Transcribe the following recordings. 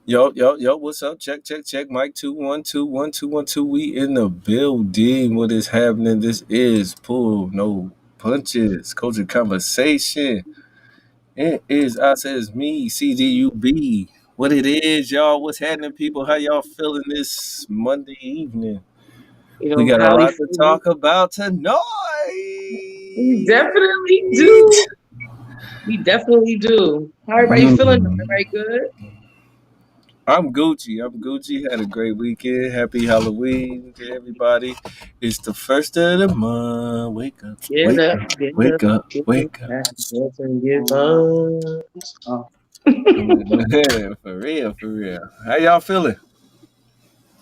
Yo, what's up? Check. Mike 2121212. We in the building. What is happening? This is Pull No Punches. Culture Conversation. It is us as me, CDUB. What it is, y'all. What's happening, people? How y'all feeling this Monday evening? We got a Highly lot to favored. talk about tonight. We definitely do. We definitely do. How everybody feeling? Mm. Everybody good? I'm Gucci. Had a great weekend. Happy Halloween to everybody. It's the first of the month. Wake up, Get wake up, up, get up, wake up, get up, wake up. back and get up. Oh. For real. How y'all feeling?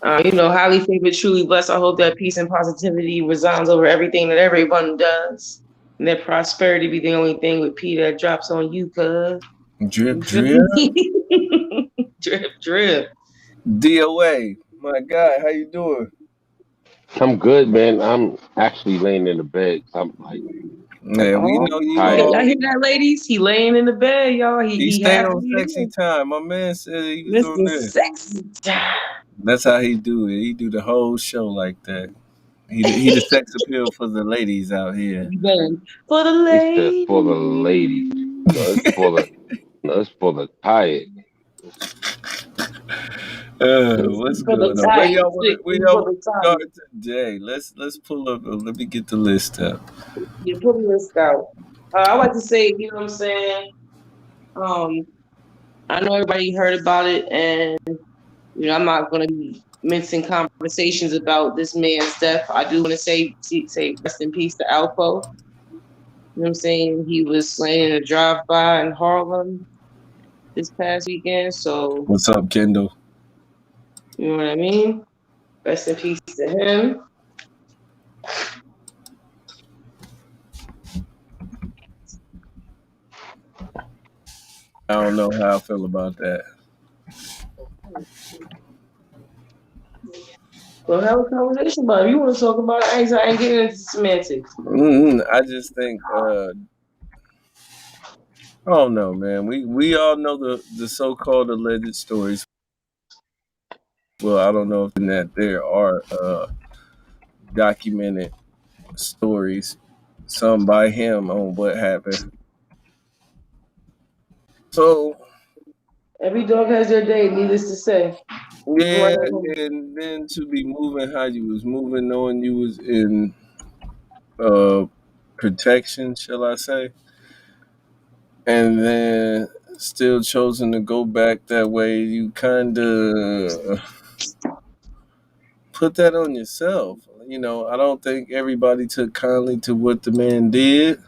Highly favored, truly blessed. I hope that peace and positivity resounds over everything that everyone does. And that prosperity be the only thing with P that drops on you, cuz. Drip, You feel drip. me? Drip, drip. DOA. My God, how you doing? I'm good, man. I'm actually laying in the bed. I'm like Yeah, we Oh, know you tired. y'all all. hear that, ladies? He laying in the bed, y'all. He He he stay happy. on sexy time. My man said he was on Mr. there. Sexy Time. That's how he do it. He do the whole show like that. He the sex appeal for the ladies out here. You better for the He said lady. for the ladies. No, it's for the no, it's for the tired. This What's is for the going on? Where tired y'all want to? chick. Where This is y'all for want the to start tired. today? Let's pull up. Let me get the list up. You put the list out. I like to say, you know what I'm saying? Um, I know everybody heard about it, and I'm not gonna be mincing conversations about this man's death. I do want to say rest in peace to Alpo. You know what I'm saying? He was slain in a drive-by in Harlem this past weekend. So, What's up, Kendall? you know what I mean? Rest in peace to him. I don't know how I feel about that. Well, have a conversation about it. If you want to talk about it, I ain't getting into semantics. I just think I don't know, man. We all know the so called alleged stories. Well, I don't know if that there are documented stories, some by him on what happened. So Every dog has their day, needless to say. yeah, Right on. and then to be moving how you was moving, knowing you was in uh protection, shall I say, and then still chosen to go back that way, you kind of put that on yourself. I don't think everybody took kindly to what the man did,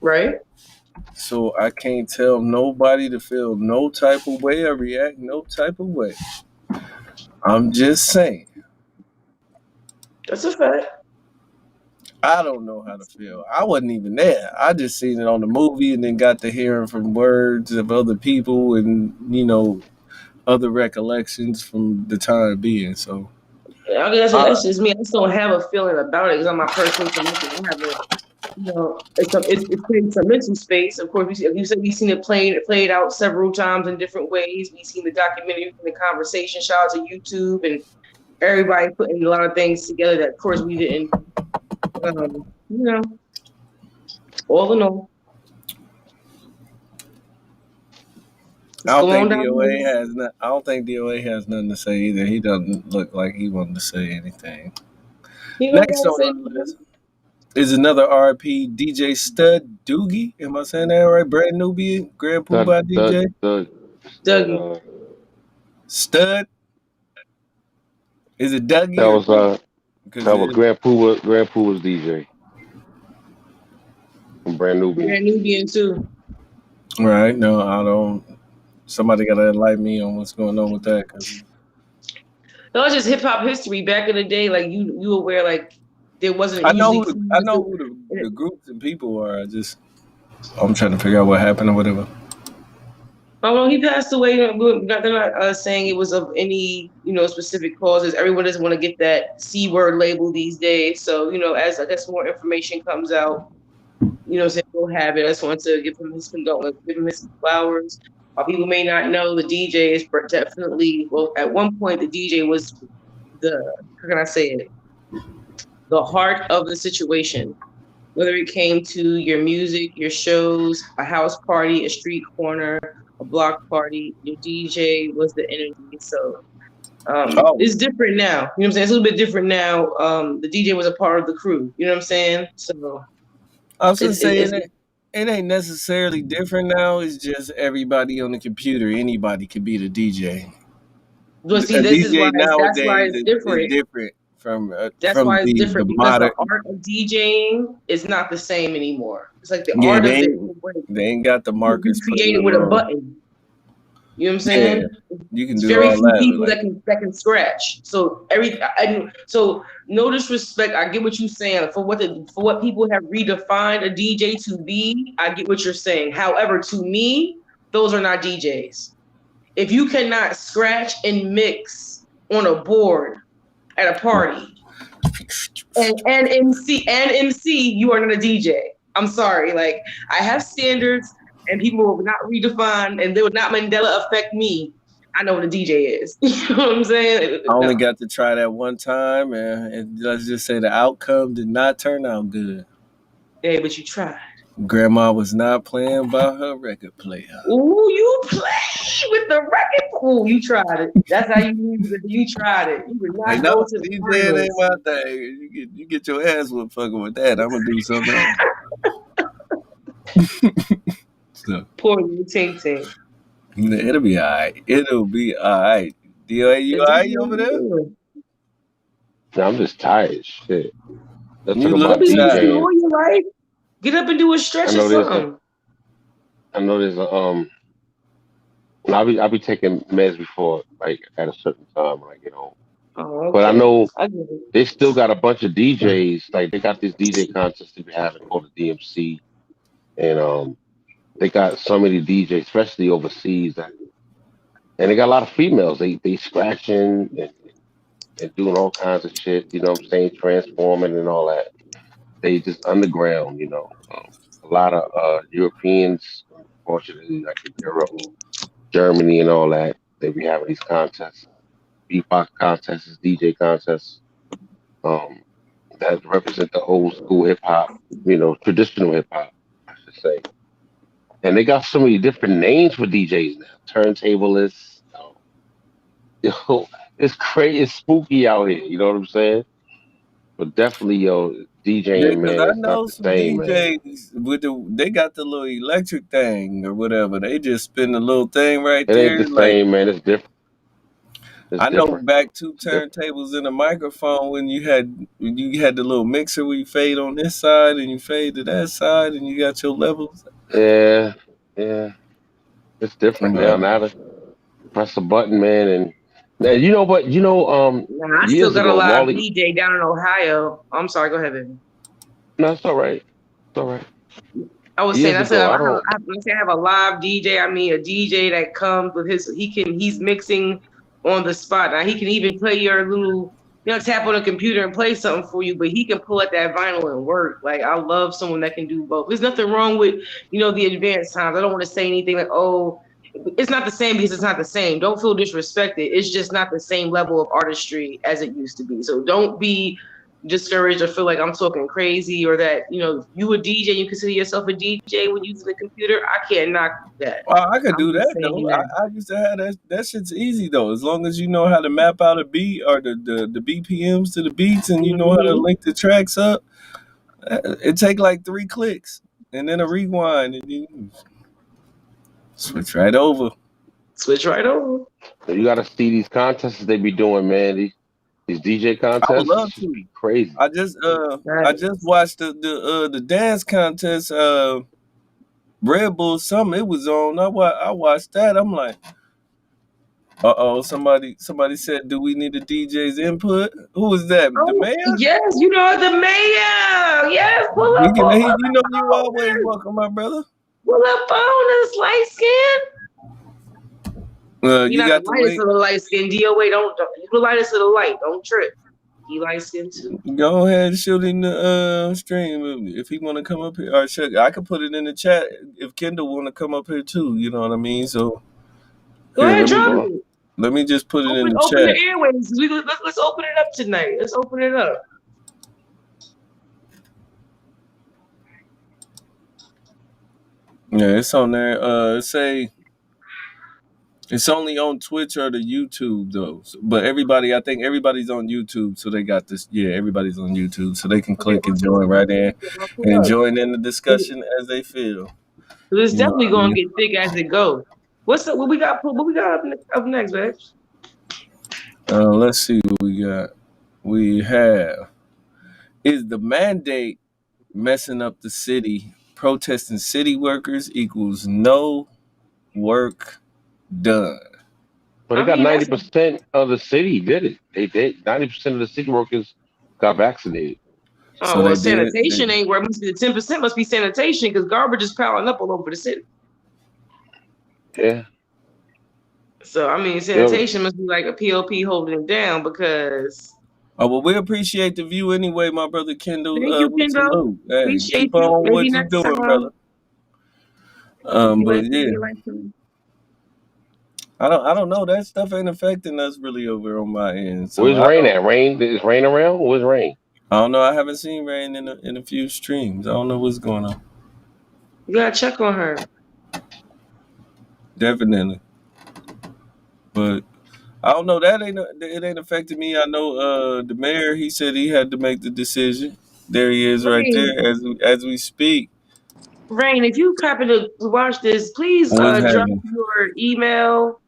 Right? so I can't tell nobody to feel no type of way or react no type of way. I'm just saying. That's a fact. I don't know how to feel. I wasn't even there. I just seen it on the movie and then got to hearing from words of other people and other recollections from the time being. So I guess I, that's just me. I just don't have a feeling about it because I'm my personal submission. I have a, it's creating some mental space. Of course, you said we've seen it played out several times in different ways. We've seen the documentary, the conversation, shout out to YouTube and everybody putting a lot of things together that, of course, we didn't, um, you know, all in all, I what's don't going on think down DOA here? has not. I don't think DOA has nothing to say either. He doesn't look like he wanted to say anything. You know Next what I'm on saying? the list is another RP DJ Stud Doogie. Am I saying that right? Brand Nubian, Grand Stud, Poobah stud, DJ stud, stud. Dougie. Stud. Is it Dougie That or was Doogie? Because that was it Grand Pooba's DJ from Brand Nubian. Brand Nubian too. right. No, I don't. Somebody got to enlighten me on what's going on with that. Cause That was just hip hop history back in the day. Like you aware, like there wasn't I know usually who I females. know who the groups and people are. I'm trying to figure out what happened or whatever. Oh, well, he passed away. They're not saying it was of any, specific causes. Everyone doesn't want to get that C word label these days. So, as I guess more information comes out, saying we'll have it. I just wanted to give him his condolence, give him his flowers. While people may not know, the DJ is definitely, well, at one point, the DJ was the, how can I say it, the heart of the situation. Whether it came to your music, your shows, a house party, a street corner, a block party, your DJ was the energy. So Oh, it's different now. You know what I'm saying? It's a little bit different now. The DJ was a part of the crew. You know what I'm saying? So I was it's, just saying it's that it ain't necessarily different now. It's just everybody on the computer, anybody could be the DJ. but see, A this is why DJ that's why nowadays it's is different. different That's from why it's the different because the modern. art of DJing is not the same anymore. It's like the Yeah, art of it, they ain't got the you markers putting create the it with a little. button. You know what I'm Yeah, saying? you can It's do very all few that. people Like, that can scratch. So so no disrespect. I get what you're saying for what people have redefined a DJ to be. I get what you're saying. However, to me, those are not DJs. If you cannot scratch and mix on a board at a party and MC, you are not a DJ. I'm sorry. Like I have standards, and people will not redefine, and they would not Mandela affect me. I know what a DJ is. You know what I'm saying? I only No. got to try that one time, and let's just say the outcome did not turn out good. Hey, but you tried. Grandma was not playing by her record player. Ooh, you play with the record. Ooh, you tried it. That's how you tried it. You did Hey, not no, go to the DJ ain't finals. my thing. You get your ass whooped fucking with that. I'm gonna do something else. So Poor little Tink Tink. it'll be all right. It'll be all right. DOA, you It's all right over definitely there? good. Now I'm just tired. Shit. Let's talk You Don't about look be moving tired. DJing. all your life. Get up and do a I stretch or know there's a. something. I know there's a. I'll be taking meds before like at a certain time when I get home. Oh, But I okay. know I get it. they still got a bunch of DJs. Like they got this DJ contest they be having called the DMC, and they got so many DJs, especially overseas, and they got a lot of females. They scratching and doing all kinds of shit. You know what I'm saying? Transforming and all that. They just underground. A lot of Europeans, unfortunately, like in Europe, Germany, and all that. They be having these contests, beatbox contests, DJ contests. Um, that represent the old school hip hop, traditional hip hop, I should say. And they got so many different names for DJs now. Turntablists, yo, it's crazy, it's spooky out here. You know what I'm saying? But definitely, Yeah, DJing, because man, I it's not know the some same, man. DJs they got the little electric thing or whatever. They just spin the little thing right It ain't the there. Like same, man. It's different. It's I know different. back two It's different. turntables in a microphone when you had the little mixer where you fade on this side and you fade to that side and you got your levels. Yeah, yeah. It's different now. Uh, Now to press a button, man, and now, you know what? Nah, I still Years got a ago, live Marley. DJ down in Ohio. I'm sorry, go ahead, baby. No, it's all right. It's all right. I was saying Years I said ago, I don't. when I say I have a live DJ, I mean a DJ that comes with he's mixing on the spot. Now he can even play your little tap on a computer and play something for you, but he can pull at that vinyl and work. Like I love someone that can do both. There's nothing wrong with the advanced times. I don't want to say anything like, oh, it's not the same because it's not the same. Don't feel disrespected. It's just not the same level of artistry as it used to be. So don't be discouraged or feel like I'm talking crazy or that, you a DJ, you consider yourself a DJ when using the computer. I can't knock that. well, I could I'm do just that saying though. that. I used to have that. That shit's easy though, as long as you know how to map out a beat or the BPMs to the beats, and you know how to Mm-hmm. link the tracks up. It take like 3 clicks and then a rewind, and you switch right over. Switch right over. You got to see these contests they be doing, man. These DJ I would contests love should to. be crazy. I just watched the dance contest. Red Bull something it was on. I watched that. I'm like, somebody said, do we need a DJ's input? Who was that? The Oh mayor? yes, the mayor. Yes, pull He up can. on He, you know you always us. welcome, my brother. Pull up on us, light skin. You're You not the got the lightest link. of the light skin. DOA, don't you the lightest of the light. Don't trip. He light skinned too. Go ahead and shoot in the stream if he want to come up here. Or I could put it in the chat if Kendall want to come up here too. You know what I mean? So Go here, ahead, let me drop Well, it. just put it in the Open the chat. airways. Let's open it up tonight. Let's open it up. Yeah, it's on there. Say it's only on Twitch or the YouTube though. But I think everybody's on YouTube, so they got this. Yeah, everybody's on YouTube, so they can Okay, click and join right in I'll put and up. join in the discussion as they feel. It's You know definitely what I gonna mean? get thick as it goes. What's up? What we got? What we got up next, man? Let's see what we got. We have is the mandate messing up the city. Protesting city workers equals no work done. but they I got mean, that's 90% of the city did it. They did. 90% of the city workers got vaccinated. So well, they did. sanitation ain't where it must be. The 10% must be sanitation because garbage is piling up all over the city. Yeah. So I mean, Yo, sanitation must be like a PLP holding it down because. Oh well, we appreciate the view anyway, my brother Kendall. Thank you, We Kendall. salute. Hey, Appreciate keep you. on Maybe what you next doing, time. brother. You But like yeah, you like to. I don't know. That stuff ain't affecting us really over on my end. So where's I rain don't. at? Rain? Is rain around? Where's rain? I don't know. I haven't seen rain in a few streams. I don't know what's going on. You gotta check on her. Definitely, but I don't know. It ain't affecting me. I know the mayor. He said he had to make the decision. There he is, right Rain, there, as we speak. Rain, if you happen to watch this, please What's drop happening? your email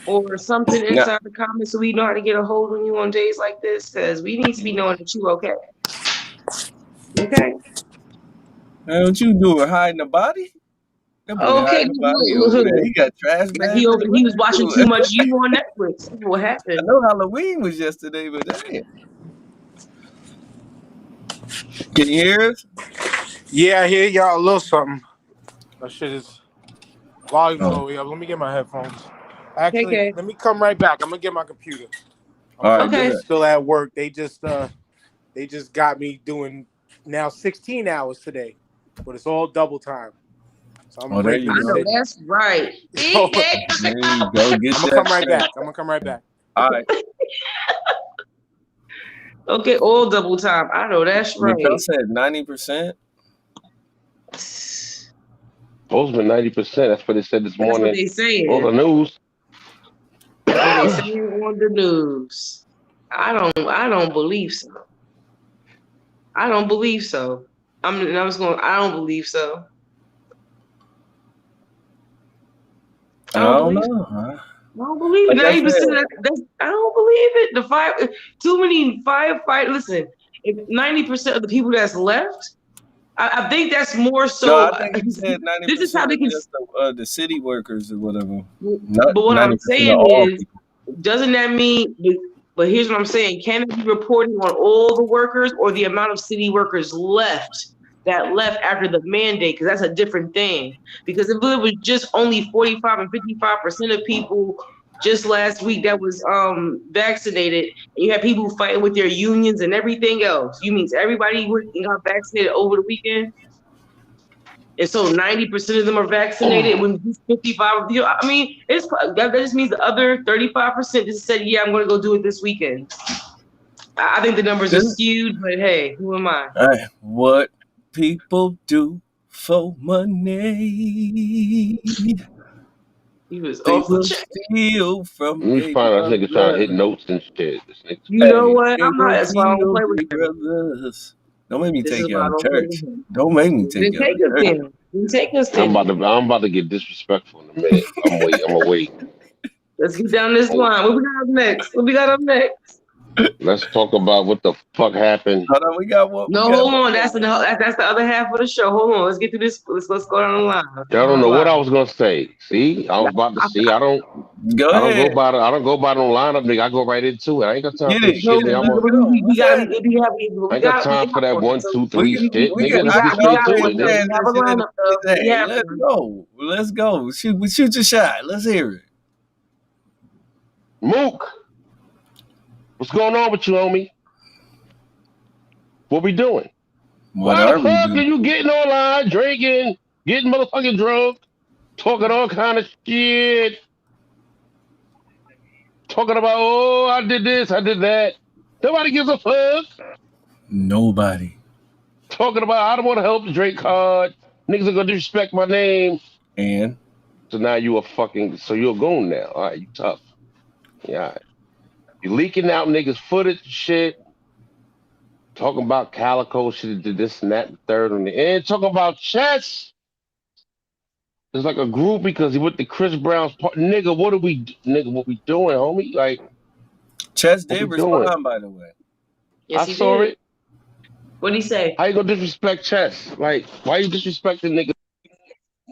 or something Now, inside the comments so we know how to get a hold of you on days like this because we need to be knowing that you okay. Okay. what you doing? Hiding the body? That boy Okay. hiding the body over there. He got trash Like bags. What he was you watching too doing? much you on Netflix. That's what I happened. know Halloween was yesterday, but damn. Can you hear us? Yeah, I hear y'all a little something. That shit is volume's Oh, all the way up. Let me get my headphones. Actually, Okay. let me come right back. I'm gonna get my computer. I'm all right, currently Okay. good. still at work. They just got me doing now 16 hours today, but it's all double time. So I'm Oh, there breaking you I this know go. in. that's right. So There you go. Get I'm gonna that come right check. back. I'm gonna come right back. All right. Okay, all double time. I know that's But y'all right. said 90%. Supposed to be 90%. That's what they said this That's what morning they on the saying. news. That's what they saying on the news. I don't believe so. I don't believe so. I was going. I don't believe so. I I don't don't believe. know. I don't believe it. Like I 90%. said, That's. I don't believe it. The fire. Too many firefighters. Listen, if 90% of the people that's left, I think that's more no, I so. think he said This is how 90% they of can. just the city workers or whatever. Not But what I'm 90% of saying all is, people. doesn't that mean? But here's what I'm saying: can it be reporting on all the workers or the amount of city workers left after the mandate? Because that's a different thing. Because if it was just only 45 and 55% of people just last week that was vaccinated, and you had people fighting with their unions and everything else, you means everybody got vaccinated over the weekend? And so 90% of them are vaccinated when 55 of you. I mean, that just means the other 35% just said, yeah, I'm going to go do it this weekend. I think the numbers are skewed, but hey, who am I? Hey, what people do for money, He was they off the will chain. steal from Let me baby find out this nigga trying to hit brothers. notes and shit. This nigga's You know Hey, what? they I'm not. will That's why I don't steal play with big him. brothers. Don't make me This is take you why I out of don't play with church. him. Don't make me take Didn't you out take of us church. then. Didn't take us then. I'm about to get disrespectful in a minute. I'm wait. I'm gonna wait. Let's get down this Oh, line. What we got up next? What we got up next? let's talk about what the fuck happened. Hold on, we got what No, we got. hold on. That's the other half of the show. Hold on. Let's get through this. Let's go down the line. Y'all don't know what I was gonna say. See, I was about to see. Go I don't go ahead. by the I don't go by no lineup, nigga. I go right into it. I ain't got time Get for this it, No, shit, get it. nigga. Let's go. we What's got happening? I we ain't got got time for that one. one, So two, three shit, We can nigga. Let's get we straight got to always one it, though. nigga. We have a transition in. lineup though. We Hey, have let's one. go. Let's go. Shoot your shot. Let's hear it. Mook, what's going on with you, homie? What we doing? What Why the are we fuck are doing? you getting online, drinking, getting motherfucking drunk, talking all kind of shit, talking about, oh, I did this, I did that. Nobody gives a fuck. Nobody. Talking about, I don't want to help the Drake card. Niggas are gonna disrespect my name. And So now you're a goon now. All right, you tough. Yeah, all right. You leaking out niggas footage and shit. Talking about Calico should have did this and that and third on the end. Talking about chess. It's like a group because he went to Chris Brown's part. Nigga, what we doing, homie? Like, Chess what did we doing? respond, by the way. I Yes, he saw did. it. What'd he say? How you gonna disrespect chess? Like, why you disrespecting nigga?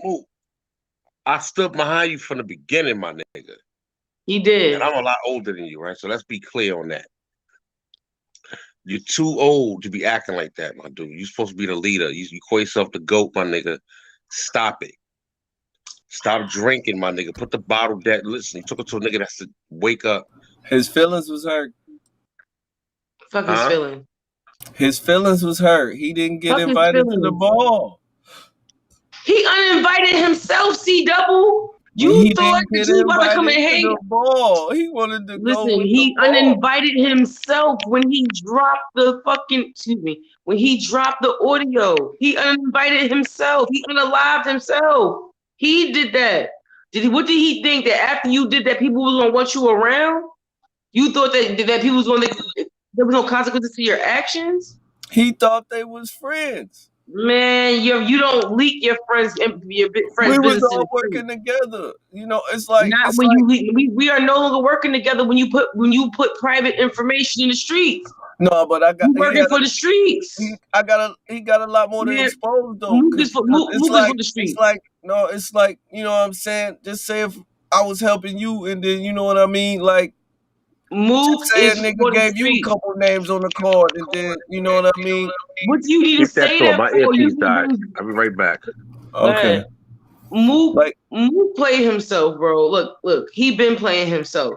Ooh, I stood behind you from the beginning, my nigga. He And did. I'm a lot older than you, right? So let's be clear on that. You're too old to be acting like that, my dude. You're supposed to be the leader. You call yourself the GOAT, my nigga. Stop it. Stop drinking, my nigga. Put the bottle down. Listen, you took it to a nigga that's to wake up. His feelings was hurt. Fuck his Huh? feelings. His feelings was hurt. He didn't get Fuck his invited to the feelings. ball. He uninvited himself, C double. You He thought didn't that get you about to come invited and to hang. the ball. He wanted to go Listen, with the he ball. uninvited himself when he dropped the fucking, excuse me, when he dropped the audio. He uninvited himself. He unalived himself. He did that. What did he think that after you did that, people was gonna want you around? You thought that people was gonna, there was no consequences to your actions? He thought they was friends. Man, you don't leak your We friends' was business in all the street. working together. You know, Not when you leak. We are no longer working together when you put private information in the streets. no, but You working for the streets. he got a lot more to Man, expose though, Mook cause, is for 'cause Mook, Mook is for the streets. it's like you know what I'm saying. Just say if I was helping you, and then you know what I mean, like just Mook say a is nigga for the gave you a streets. couple names on the card, and then you know what I mean. What do you need to Keep that say thought. that My for? You earpiece need died. to I'll be right back. go Okay, ahead. Mook like, Mook played himself, bro. Look, he been playing himself.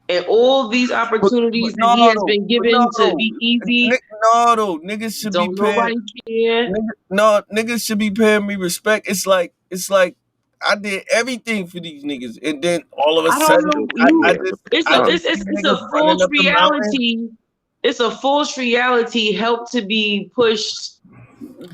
And all these but opportunities that he has been given to be easy, no though, niggas should be don't paying. nobody care. Niggas should be paying me respect. It's like I did everything for these niggas, and then all of a I don't sudden, know. Yeah, but It's I a son, just see it's niggas a running false up the mountain. reality. It's a false reality helped to be pushed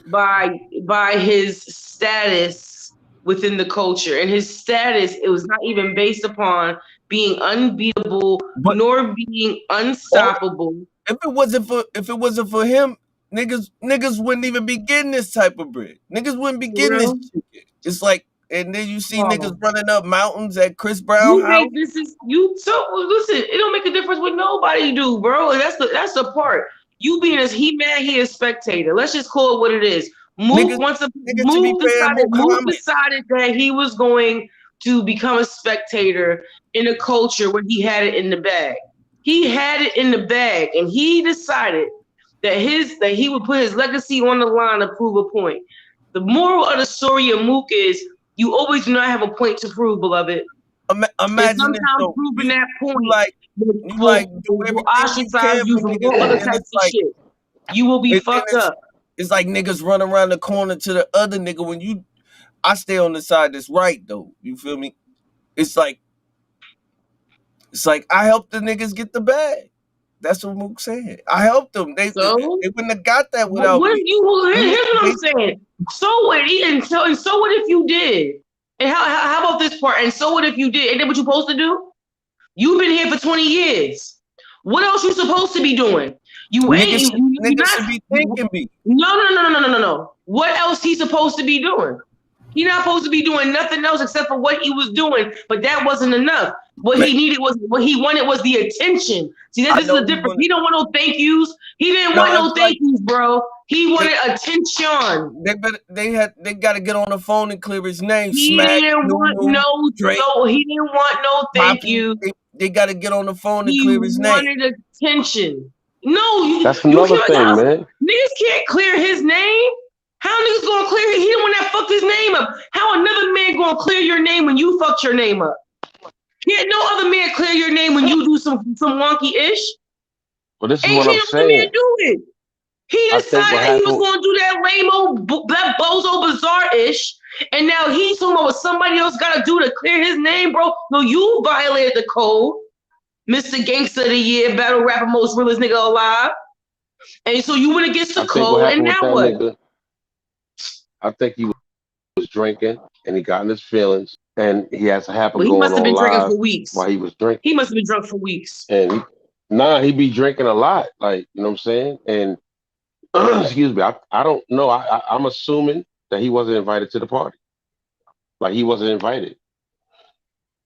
by his status within the culture. And his status, it was not even based upon being unbeatable But nor being all, unstoppable. if it wasn't for him, niggas wouldn't even be getting this type of bread. Niggas wouldn't be For getting this real. chicken. It's like, and then you see niggas Oh. running up mountains at Chris Brown You house. think this is you so listen, it don't make a difference what nobody do, bro. And that's the part. You being as he mad, he a spectator. Let's just call it what it is. Niggas, niggas should be paying more Mook comments. decided that he was going to become a spectator in a culture where he had it in the bag. He had it in the bag, and he decided that he would put his legacy on the line to prove a point. The moral of the story of Mook is you always do not have a point to prove, beloved. And Imagine this sometimes though. proving that You point like do will everything you ostracize can you for from niggas, all and other then types of shit. You will be fucked up. it's like niggas run around the corner to the other nigga when I stay on the side that's right though. You feel me? It's like I helped the niggas get the bag. That's what Mook said. I helped them. So They wouldn't have got that without what me. if you He, here's what they, I'm saying. So what so what if you did? And how about this part? And so what if you did? Ain't that what you supposed to do? You've been here for 20 years. What else you supposed to be doing? You ain't you niggas not should be thanking me. no. What else he supposed to be doing? He not supposed to be doing nothing else except for what he was doing, but that wasn't enough. What Man, he wanted was the attention. See, I this is know the he difference. wanted. He don't want no thank yous. He didn't No, want no it's thank like yous, bro. He they wanted attention. they got to get on the phone and clear his name. He Smack, didn't want Nunu, Drake, he didn't want no thank Poppy. you. They got to get on the phone and He clear his name. wanted attention. No, that's you another can't. thing, man. Niggas can't clear his name. How niggas gonna clear it? He the one that fucked his name up. How another man gonna clear your name when you fucked your name up? Can't no other man clear your name when you do some wonky ish? But this is Ain't what can't I'm no other man saying. do it? He I think what decided he was happened. going to do that lame old, that bozo bizarre-ish, and now he's talking about what somebody else got to do to clear his name, bro. No, you violated the code, Mr. Gangster of the Year, battle rapper, most realest nigga alive, and so you went against the I think what code, and happened with now that what? nigga. I think he was drinking and he got in his feelings, and he has a habit Well, he going must have on been drinking live for weeks. while he was drinking, He must have been drunk for weeks. and he be drinking a lot, like you know what I'm saying, and excuse me, I don't know, I'm assuming that he wasn't invited to the party, like he wasn't invited.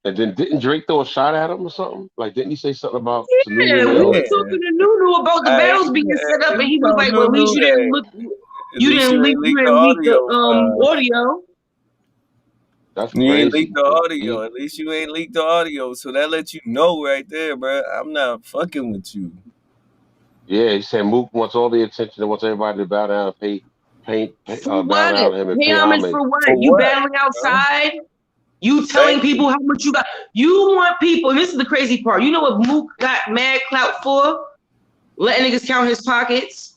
And then didn't Drake throw a shot at him or something? Like, didn't he say something about Yeah, Nunu we and all Yeah. was that? talking to Nunu about the Hey, battles being set up, and he he was told like, "Well, at least Nunu, you didn't hey, look, at least you ain't you leaked the didn't leak the audio file. audio." That's You ain't leaked crazy. the But audio. At least you ain't leaked the audio. So that lets you know right there, bro. I'm not fucking with you. yeah, he said Mook wants all the attention and wants everybody to bow down and For bow what? down to him and Pay pay homage homage. for what? For You what, battling bro? outside? You telling Thank you. people how much you got? You want people, and this is the crazy part. You know what Mook got mad clout for? Letting niggas count his pockets.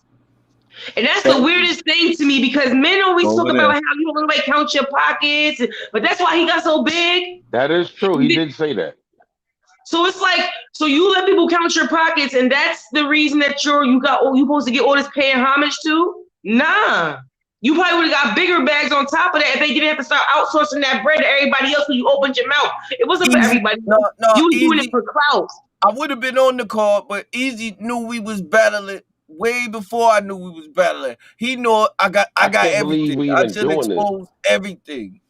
And that's the Thank you. weirdest thing to me because men always talk Over about there. how you don't want to count your pockets, but that's why he got so big. That is true. He did say that. So it's like, so you let people count your pockets, and that's the reason that you supposed to get all this paying homage to? Nah. You probably would have got bigger bags on top of that if they didn't have to start outsourcing that bread to everybody else when you opened your mouth. It wasn't for Easy. everybody. No, no, You was doing it easy. for clout. I would have been on the card, but Easy knew we was battling way before I knew we was battling. He knew I I got can't believe everything. we I even should doing this. expose everything.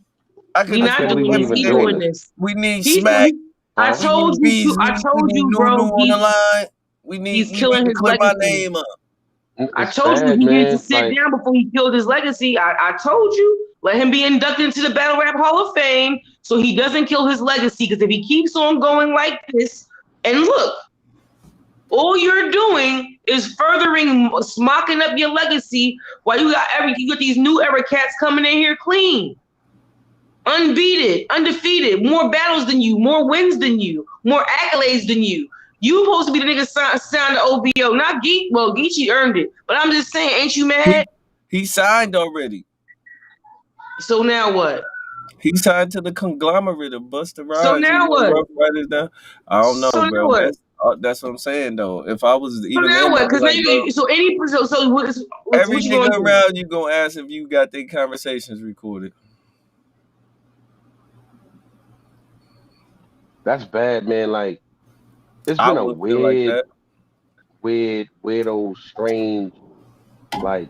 I We could I can't not expose believe doing we this. even He doing everything. doing this. this. We need He, Smack. he I Huh? We need told you to. I Beasley. We told need you, Nunu bro. on the line. He's We need killing to his clear my legacy. name up. I It's told you sad, he needed to man. sit Like down before he killed his legacy. I told you, let him be inducted into the Battle Rap Hall of Fame so he doesn't kill his legacy. Because if he keeps on going like this, and look, all you're doing is furthering smocking up your legacy while you got these new era cats coming in here clean, unbeaten, undefeated, more battles than you, more wins than you, more accolades than you. You supposed to be the nigga signed to OVO, not Geek. Well, Geechee earned it, but I'm just saying, ain't you mad? He signed already. So now what? He signed to the conglomerate of Busta So Rhymes and now what? Rough Riders now. I don't know, So now bro. what? That's what I'm saying though. If I was So even now then, what? I'd be Because now like, bro, you so any so what every you gonna nigga do? around you gonna ask if you got their conversations recorded. that's bad, man. Like it's I been a would feel like that. weirdo, strange, like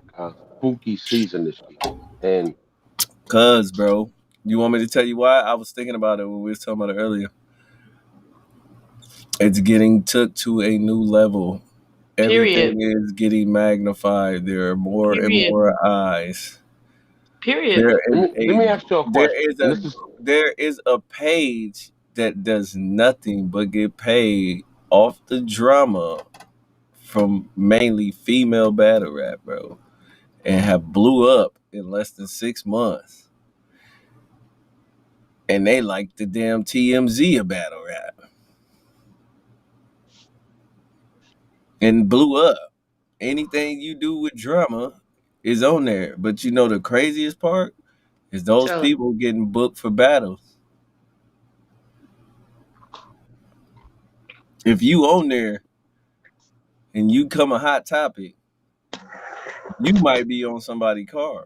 spooky season this year. And Cause, bro, you want me to tell you why? I was thinking about it when we was talking about it earlier. It's getting took to a new level. Period. Everything is getting magnified. There are more and Period. more eyes. Period. There is let me a ask you a there question. is And a this is there is a page that does nothing but get paid off the drama from mainly female battle rap, bro, and have blew up in less than 6 months. And they like the damn TMZ of battle rap and blew up. Anything you do with drama is on there. But you know the craziest part is those Tell him. people getting booked for battles. If you on there and you come a hot topic, you might be on somebody's card.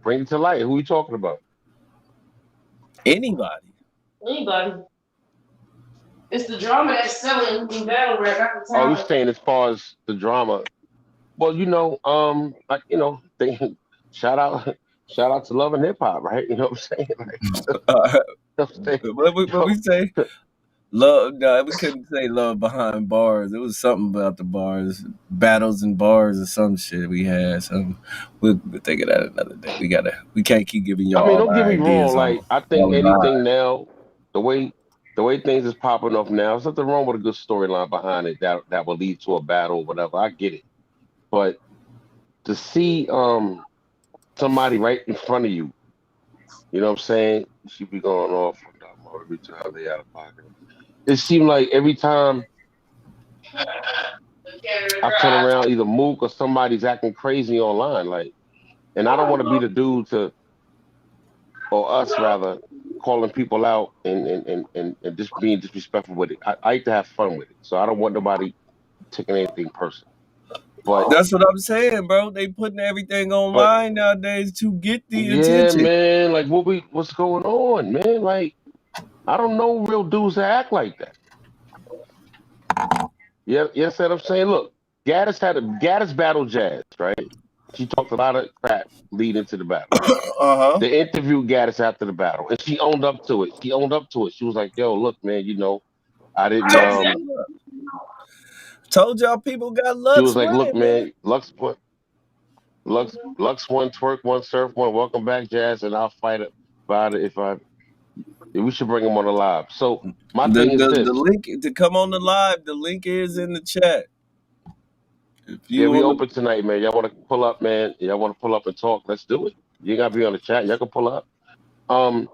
bring it to light. Who you talking about? Anybody. Anybody. It's the drama that's selling in battle rap, not the Oh, you talent. saying as far as the drama? Well, like they shout out, shout out to Love and Hip Hop, right? You know what I'm saying? Like, Uh, you know what I'm saying? what we say? Love. No, we couldn't say love behind bars. It was something about the bars, battles and bars, or some shit we had. Some we'll think of that another day. We can't keep giving I y'all mean, all don't get our me wrong. ideas Like, on I think all anything live. now, the way the way things is popping off now, there's nothing wrong with a good storyline behind it that will lead to a battle or whatever. I get it, but to see somebody right in front of you, you know what I'm saying? She be going off on that mom every time they out of pocket. It seemed like every time I turn around, either Mook or somebody's acting crazy online, like, and I don't want to be the dude to, or us rather, calling people out and just being disrespectful with it. I like to have fun with it, so I don't want nobody taking anything personal. But That's what I'm saying, bro. They putting everything but online nowadays to get the yeah, attention. man, like what's going on, man? Like I don't know real dudes that act like that. Yeah, yes, what I'm saying. Look, Gaddis battled Jazz, right? She talked a lot of crap leading to the battle. Uh-huh. They interviewed Gaddis after the battle, and she owned up to it. She owned up to it. She was like, "Yo, look, man, I didn't." Told y'all people got She Lux was like, "Look, winning, man. man, Lux one, twerk one, surf one. Welcome back, Jazz, and I'll fight it about it if we should bring him on the live." So my The, thing is the the this: link to come on the live, the link is in the chat. If yeah, you we on the open tonight, man. Y'all want to pull up, man? Y'all want to pull up and talk? Let's do it. You ain't gotta be on the chat. Y'all can pull up. Um,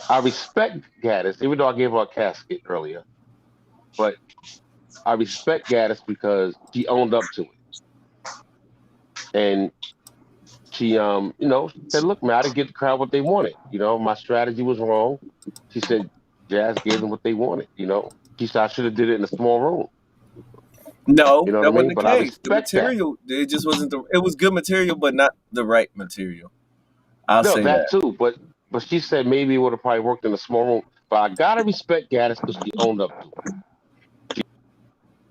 I respect Gaddis, even though I gave her a casket earlier, but I respect Gaddis because she owned up to it. And she said, look, man, I didn't get the crowd what they wanted. My strategy was wrong. She said, Jazz gave them what they wanted. She said, I should have did it in a small room. No, You know what I that wasn't mean? the But I case. The respect that. material, it just wasn't the. It was good material, but not the right material. I'll No, say that that. too. But she said maybe it would have probably worked in a small room. But I gotta respect Gaddis because she owned up to it.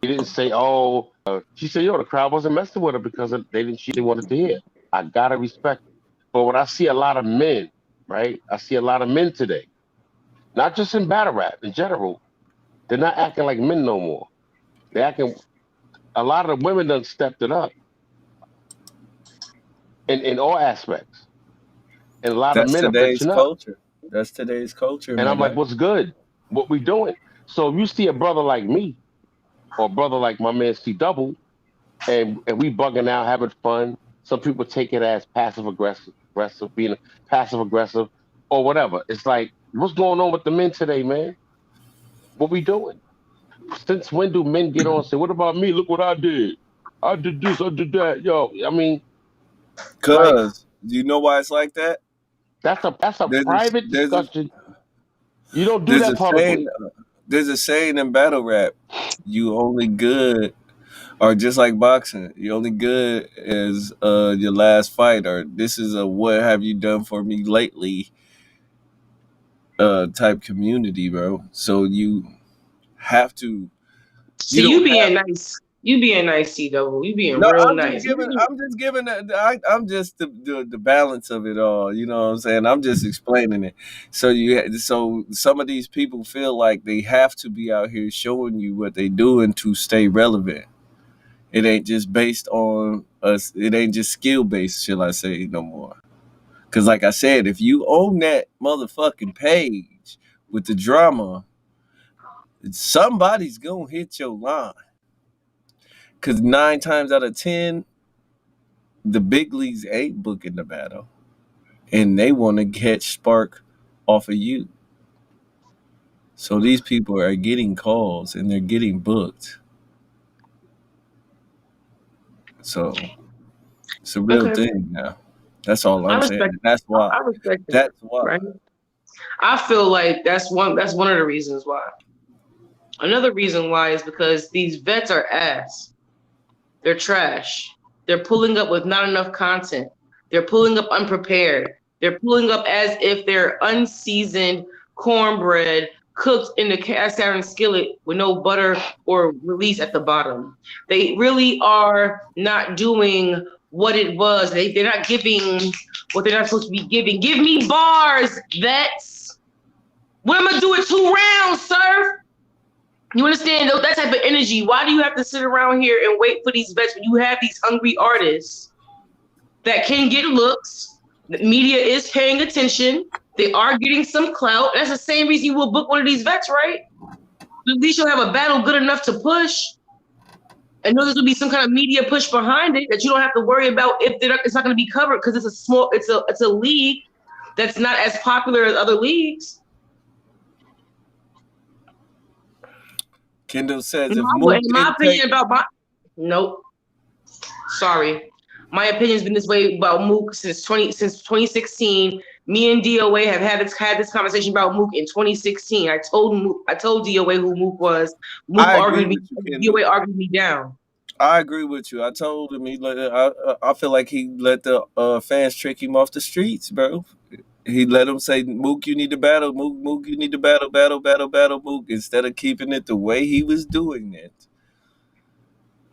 She didn't say, oh, she said, yo, the crowd wasn't messing with her because they didn't she wanted to hear. I gotta respect it. But when I see a lot of men, right? I see a lot of men today, not just in battle rap in general. They're not acting like men no more. They're acting. A lot of the women done stepped it up in all aspects, and a lot of That's men are today's bitching up. culture. That's today's culture, And my I'm like, guy. what's good? What we doing? So if you see a brother like me or a brother like my man C Double, and we bugging out, having fun. Some people take it as aggressive, being passive aggressive, or whatever. It's like, what's going on with the men today, man? What we doing? Since when do men get on and say, "What about me? Look what I did. I did this, I did that." Yo, I mean, like Cause do you know why it's like that? that's a There's a private there's a discussion. You don't do there's that a saying publicly. there's a saying in battle rap. You only good, or just like boxing, you only good as your last fight, or this is a what have you done for me lately type community, bro. So you have to. So You you don't being have. nice. You being nice, C double. You being No, real I'm just nice. giving. I'm just giving. I'm just the balance of it all. You know what I'm saying? I'm just explaining it. So some of these people feel like they have to be out here showing you what they doing to stay relevant. It ain't just based on us. It ain't just skill based, shall I say, no more. Because, like I said, if you own that motherfucking page with the drama, somebody's gonna hit your line. Because 9 times out of 10, the big leagues ain't booking the battle, and they want to catch spark off of you. So these people are getting calls and they're getting booked. So it's a real Okay, thing now. That's all I I'm saying. respect. And that's why. I respect it. That's why. Right. I feel like that's one of the reasons why. Another reason why is because these vets are ass. They're trash. They're pulling up with not enough content. They're pulling up unprepared. They're pulling up as if they're unseasoned cornbread cooked in the cast iron skillet with no butter or release at the bottom. They really are not doing what it was. They're not giving what they're not supposed to be giving. Give me bars, vets. What am I gonna do in 2 rounds, sir? You understand though, that type of energy? Why do you have to sit around here and wait for these vets when you have these hungry artists that can get looks? The media is paying attention. They are getting some clout. That's the same reason you will book one of these vets, right? At least you'll have a battle good enough to push. And know there's will be some kind of media push behind it that you don't have to worry about if it's not going to be covered because it's a league that's not as popular as other leagues. Kendall says In if my, Mook in my didn't take opinion about my nope. Sorry. My opinion's been this way about Mook since 2016. Me and DOA have had this conversation about Mook in 2016. I told DOA who Mook was. Mook I agree argued me. with you, Kendall. DOA argued me down. I agree with you. I told him I feel like he let the fans trick him off the streets, bro. He let them say, Mook, you need to battle. Mook, you need to battle, Mook. Instead of keeping it the way he was doing it.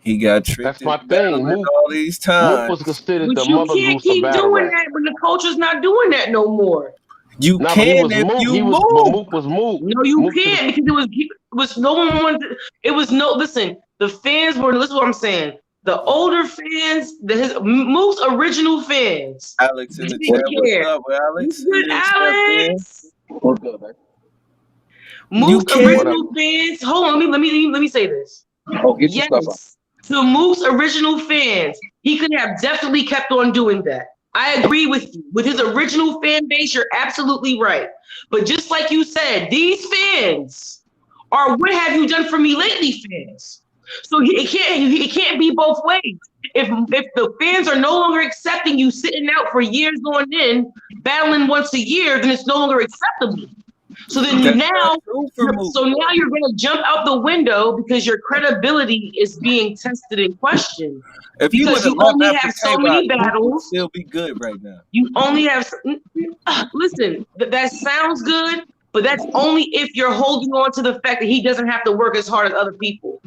He got tricked That's my into thing. battling all these Mook was times. considered But the you mother can't goose of keep battle doing rap. that when the culture's not doing that no more. You No, but he can was if Mook. you But move. Mook was Mook. No, you Mook to the can't because it was no one wanted. It was no. Listen, the fans were. Listen, to what I'm saying. The older fans, Mook's original fans, Alex in the didn't chat. What's care. up, What's Alex? good, You stepped in. Alex? What's good, man? You Mook's what can. up? original fans. Hold on, let me say this. Oh, get your stuff out. Yes, to Mook's original fans, he could have definitely kept on doing that. I agree with you. With his original fan base, you're absolutely right. But just like you said, these fans are what have you done for me lately fans. So it can't be both ways. If the fans are no longer accepting you sitting out for years on end, battling once a year, then it's no longer acceptable. So then That's now, not true for Mook. you're going to jump out the window because your credibility is being tested and questioned. If he would Because have you left only after have K so Rock, many Mook would battles. still be good right now. You only have. Listen, that sounds good, but that's only if you're holding on to the fact that he doesn't have to work as hard as other people.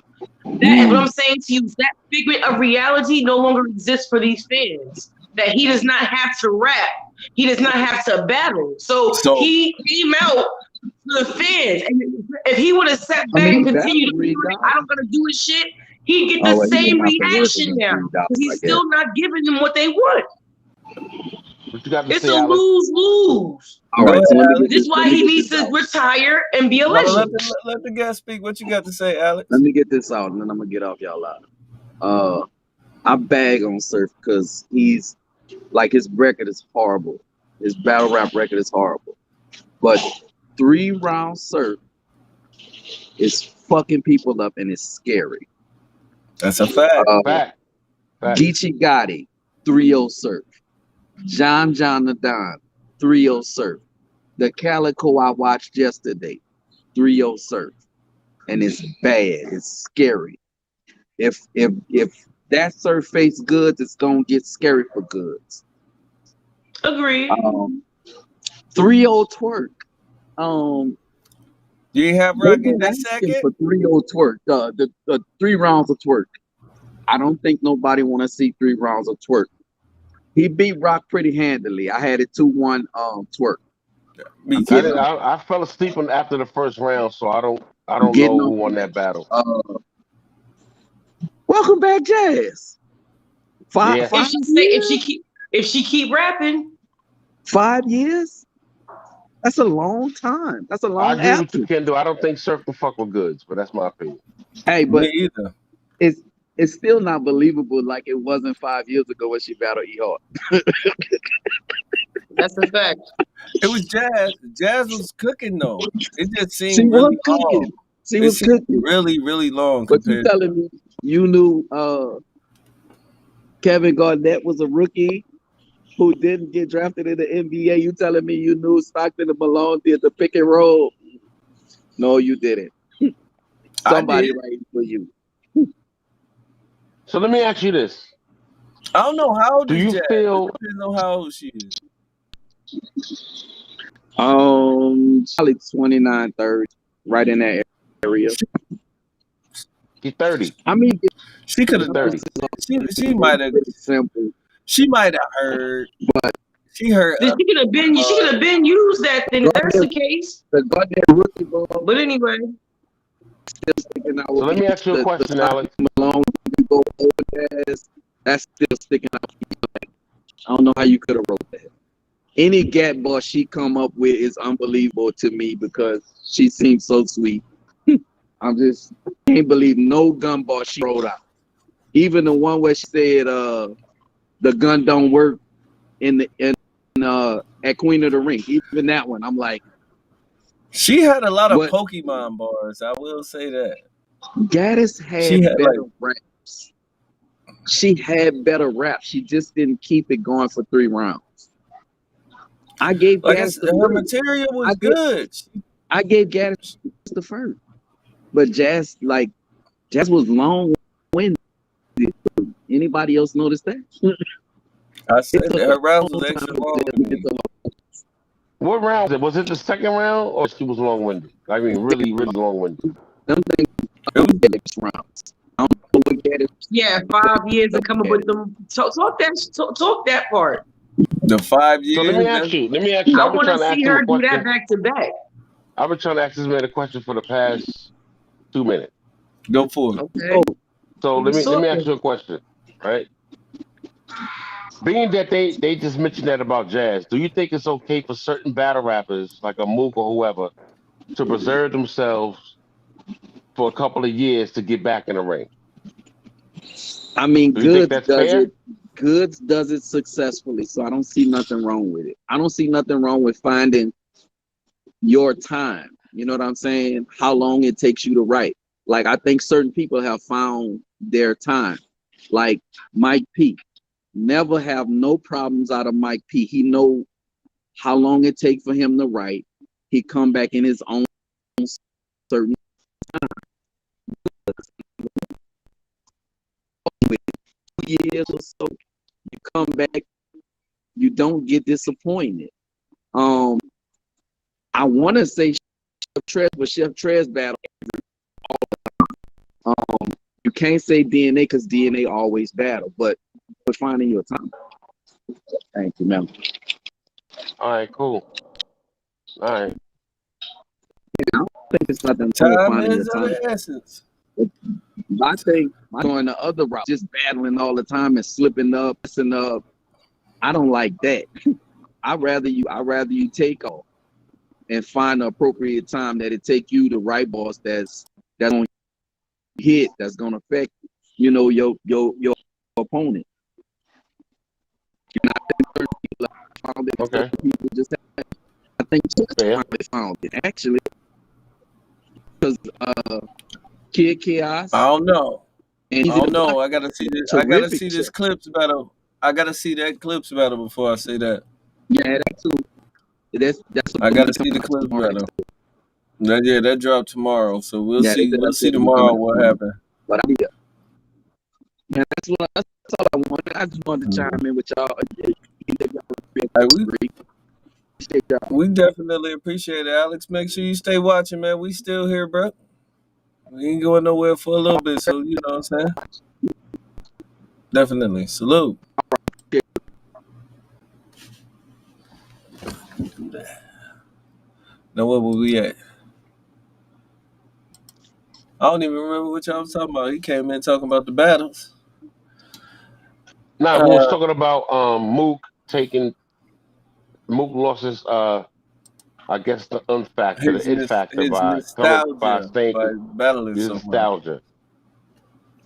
That what I'm saying to you is that figment of reality no longer exists for these fans. That he does not have to rap. He does not have to battle. So So he came out to the fans. And if he would have sat I back mean, and he continued battled to do 3 it, I dollars. don't gotta do his shit, he'd get Oh, the well, he same didn't have to work reaction against now. 3 dollars, Because I he's guess. still not giving them what they want. What you got to It's say, a Alex? lose-lose. All go right, ahead, so let me get Alex. This this. is why Let me he get needs this to out. retire and be a No, legend. let the guest speak. What you got to say, Alex? Let me get this out, and then I'm gonna get off y'all out. I bag on Surf because he's like his record is horrible. His battle rap record is horrible. But 3 round Surf is fucking people up and it's scary. That's a fact. Fact. Geechee Gotti, 3-0 Surf. John the Don, 3-0 Surf. The Calico I watched yesterday, 3-0 Surf. And it's bad. It's scary. If that Surf face goods, it's gonna get scary for goods. Agreed. 3-0 Twerk. You ain't have They've Rocket been that asking second? for 3-0 Twerk. The 3 rounds of Twerk. I don't think nobody want to see 3 rounds of Twerk. He beat Rock pretty handily. I had it 2-1 Twerk. Me I'm too. getting, I fell asleep after the first round, so I don't know getting who on. won that battle. Welcome back, Jazz. Five, Yeah. five If she keep rapping, 5 years? That's a long time. That's a I long agree with you, absence. Kendall. I don't think Surf can fuck with goods, but that's my opinion. Hey, Me but either. it's still not believable like it wasn't 5 years ago when she battled E Hart. that's a fact. It was Jazz. Jazz was cooking though. It just She seemed was really cooking. long. She It was seemed cooking. really, really long But you compared. telling me you knew Kevin Garnett was a rookie who didn't get drafted in the NBA? You telling me you knew Stockton and Malone did the pick and roll? No, you didn't. Somebody did. writing for you. So let me ask you this: I don't know how old Do is you Jazz. feel? It depends on how old she is. Probably 29, 30, right in that area. She's 30. I mean, She could She's have. 30. She might have. pretty simple. She might have heard. She heard. She could have been used that then if that's the case. The goddamn rookie ball But anyway, still sticking out. So let me ask you a question, Alex. Malone go over that's still sticking out. I don't know how you could have wrote that. Any gap ball she come up with is unbelievable to me because she seems so sweet. Can't believe no gun ball she wrote out. Even the one where she said the gun don't work at Queen of the Ring. Even that one, I'm like, She had a lot of what? Pokemon bars. I will say that. Gaddis She had had like better raps. She had better raps. She just didn't keep it going for 3 rounds. I gave I Gaddis said, the her first. material I was gave good. I gave Gaddis the first. But Jazz was long winded. Anybody else notice that? I It said took that a her rounds long was time extra for long Jazz to to get me. to her. What round was it? Was it the second round or she was long winded? I mean, really, really long winded. Them things It was next rounds. I don't know what Gaddis Yeah, 5 years of coming with them. Talk that part. the 5 So years. That's let me ask you. I I've been want to trying to see ask him a her do that question. back to back. I've been trying to ask this man a question for the past 2 minutes. go for it. Okay, So he was let me ask talking. you a question, right? Being that they just mentioned that about Jazz, do you think it's okay for certain battle rappers like a Mook or whoever to preserve themselves for a couple of years to get back in the ring? I mean, Do you think that's fair? Goods does it successfully, so I don't see nothing wrong with it. I don't see nothing wrong with finding your time. You know what I'm saying? How long it takes you to write. Like I think certain people have found their time. Like Mike P. Never have no problems out of Mike P. He know how long it take for him to write. He come back in his own certain years or so. You come back, you don't get disappointed. Um, I want to say Chef Trez, but Chef Trez battle. Um, you can't say DNA because DNA always battle, but finding your time. Thank you, man. All right, cool. All right. I don't think it's nothing wrong with Time finding your is of time. the essence. I think going the other route, just battling all the time and slipping up, messing up. I don't like that. I'd rather you take off and find the appropriate time that it take you to write boss that's gonna hit, that's gonna affect, your opponent. And I think certain people have found it, and Okay. certain people just have. I think Chess Fair. finally found it actually, because Kid Chaos I don't know. and I Easy don't the Block, know. I gotta see this. I gotta terrific see this chess. clips battle. I gotta see that clips battle before I say that. Yeah, that too. That's I supposed to gotta be see the coming out clips tomorrow. battle. That dropped tomorrow. So we'll Yeah, they see. said We'll that's see supposed to be coming tomorrow out what tomorrow. happened. But yeah, that's all I wanted. I just wanted to chime in with y'all. Hey, we Appreciate y'all. we definitely appreciate it, Alex. Make sure you stay watching, man. We still here, bro. We ain't going nowhere for a little bit, so you know what I'm saying. Definitely. Salute. Now where were we at? I don't even remember what y'all was talking about. He came in talking about the battles. Now we was Uh, talking about Mook taking Mook lost his I guess the factor, the it factor his by coming by nostalgia saying by battling his so much. nostalgia.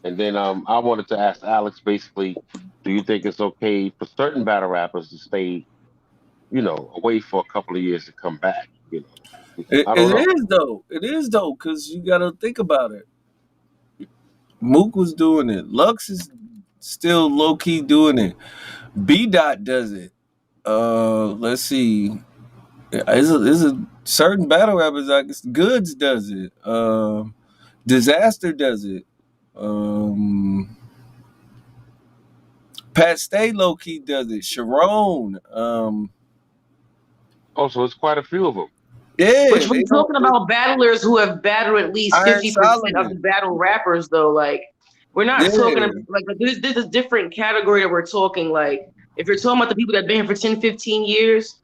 And then I wanted to ask Alex basically, do you think it's okay for certain battle rappers to stay, away for a couple of years to come back? It, I it don't know. is though. It is though, because you got to think about it. Mook was doing it. Lux is still low key doing it. B Dot does it. Let's see. Is a certain battle rappers like Goods does it. Disaster does it. Um, Pat Stay low key does it. Sharon. Also, it's quite a few of them. Which Yeah, we're they don't. talking about battlers who have battled at least Iron 50% of the Solomon. battle rappers, though. Like, we're not talking Yeah, about, like, this is a different category that we're talking. Like, if you're talking about the people that have been here for 10, 15 years,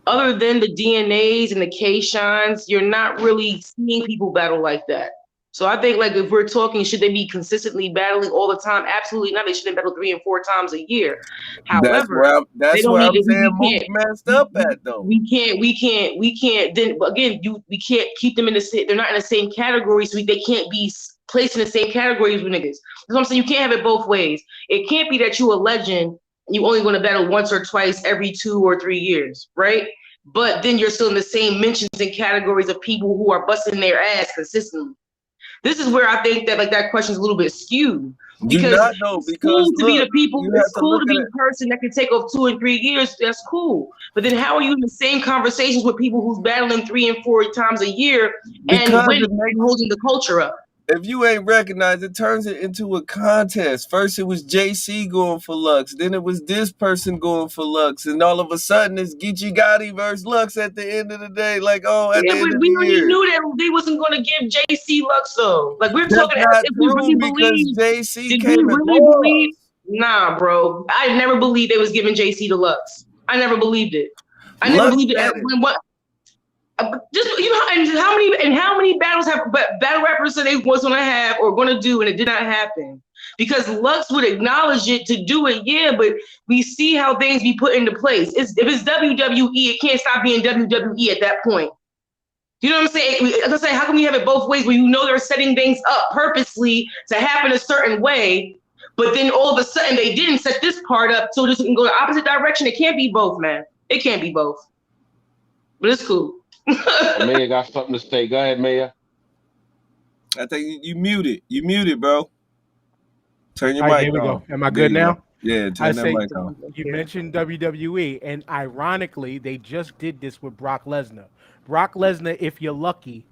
other than the DNAs and the K Shines, you're not really seeing people battle like that. So I think, like, if we're talking, should they be consistently battling all the time? Absolutely not. They shouldn't battle 3 and 4 times a year. However, they that's don't where need I'm to. saying We Mook can't. messed up at though. We can't. Then again, we can't keep them in the same. They're not in the same category, so they can't be placed in the same categories with niggas. That's what I'm saying. You can't have it both ways. It can't be that you a legend. You only going to battle once or twice every 2 or 3 years, right? But then you're still in the same mentions and categories of people who are busting their ass consistently. This is where I think that like that question is a little bit skewed You because not though, it's cool because to be look, the people. you It's have to cool look to at be it the person that can take off 2 and 3 years. That's cool. But then how are you in the same conversations with people who's battling 3 and 4 times a year and because it winning and makes holding the culture up? if you ain't recognized, it turns it into a contest. First, it was JC going for Lux. Then it was this person going for Lux. And all of a sudden, it's Geechee Gotti versus Lux at the end of the day. Like, oh, at Yeah, the but end of we the already year. knew that they wasn't going to give JC Lux though. Like we're That's talking as not if we true really because believe. JC Did we came and really believe? lost. Nah, bro. I never believed they was giving JC the Lux. I never believed it. I never Lux believed it. said it. When what? Just and how many battles have battle rappers said they was gonna have or gonna do and it did not happen because Lux would acknowledge it to do it, yeah, but we see how things be put into place. If it's WWE, it can't stop being WWE at that point. You know what I'm saying? As I say, how can we have it both ways where you know they're setting things up purposely to happen a certain way, but then all of a sudden they didn't set this part up so this can go the opposite direction? It can't be both, man. It can't be both. But it's cool. Maya got something to say. Go ahead, Maya. I think you muted. You muted, bro. Turn your All right, there mic we go. on. Am I There good you go. now? Yeah, I turn that say mic on. you mentioned WWE, and ironically, they just did this with Brock Lesnar. Brock Lesnar, if you're lucky,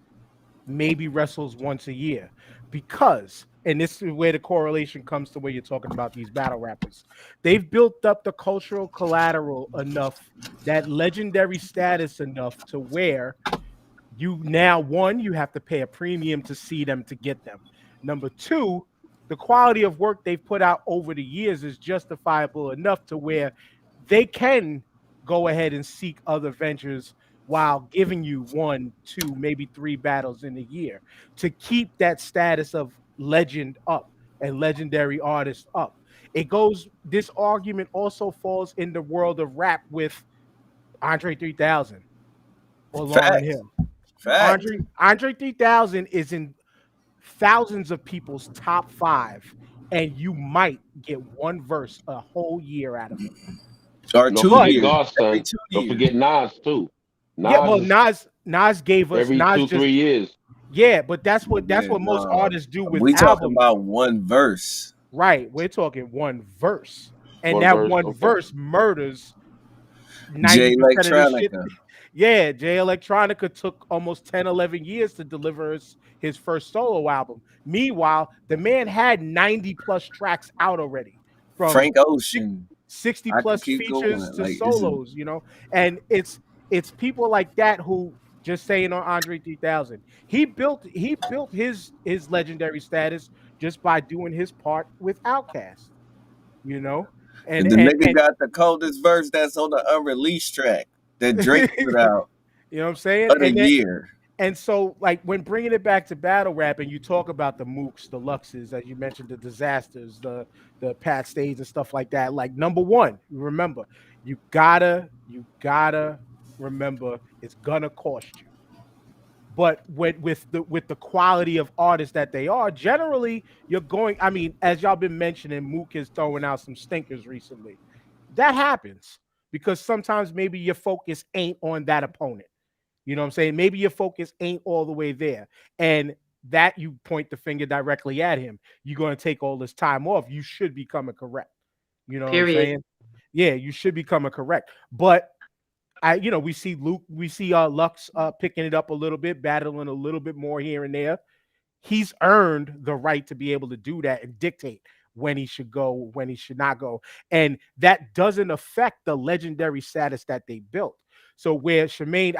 maybe wrestles once a year because, and this is where the correlation comes to where you're talking about these battle rappers. They've built up the cultural collateral enough, that legendary status enough to where you now, one, you have to pay a premium to see them to get them. Number two, the quality of work they've put out over the years is justifiable enough to where they can go ahead and seek other ventures while giving you 1, 2, maybe 3 battles in a year to keep that status of legend up and legendary artist up. This argument also falls in the world of rap with Andre 3000 or Lauren Facts. Hill. Facts. Andre 3000 is in thousands of people's top 5, and you might get one verse a whole year out of him. Or Don't 2 years. forget Every Godson. 2 years. Don't forget Nas too. Yeah, Nas well, is Nas gave us every Nas two, just 3 years. yeah, but that's Yeah, what most no. artists do with We talking albums. about one verse. Right, we're talking one verse, and One that verse. one Okay. verse murders J 90% of the shit. Electronica. Yeah, Jay Electronica took almost 10, 11 years to deliver his first solo album. Meanwhile, the man had 90 plus tracks out already, from Frank Ocean. 60 I could plus keep going. features to Like it's a solos, and it's people like that who, just saying on Andre 3000, he built his legendary status just by doing his part with Outkast, you know, and the and nigga and got the coldest verse that's on the unreleased track that Drake put out you know what I'm saying, of the year. and so, like, when bringing it back to battle rap, and you talk about the Mooks, the Luxes, as you mentioned, the Disasters, the Pat Stays and stuff like that. Like, number one, remember, you gotta remember, it's gonna cost you. But with the quality of artists that they are, generally you're going. I mean, as y'all been mentioning, Mook is throwing out some stinkers recently. That happens because sometimes maybe your focus ain't on that opponent. You know what I'm saying? Maybe your focus ain't all the way there. And that you point the finger directly at him. You're going to take all this time off. You should be coming correct. You know what I'm Period. saying? Yeah, you should be coming correct. But we see Lux picking it up a little bit, battling a little bit more here and there. He's earned the right to be able to do that and dictate when he should go, when he should not go. And that doesn't affect the legendary status that they built. So where Shemaine,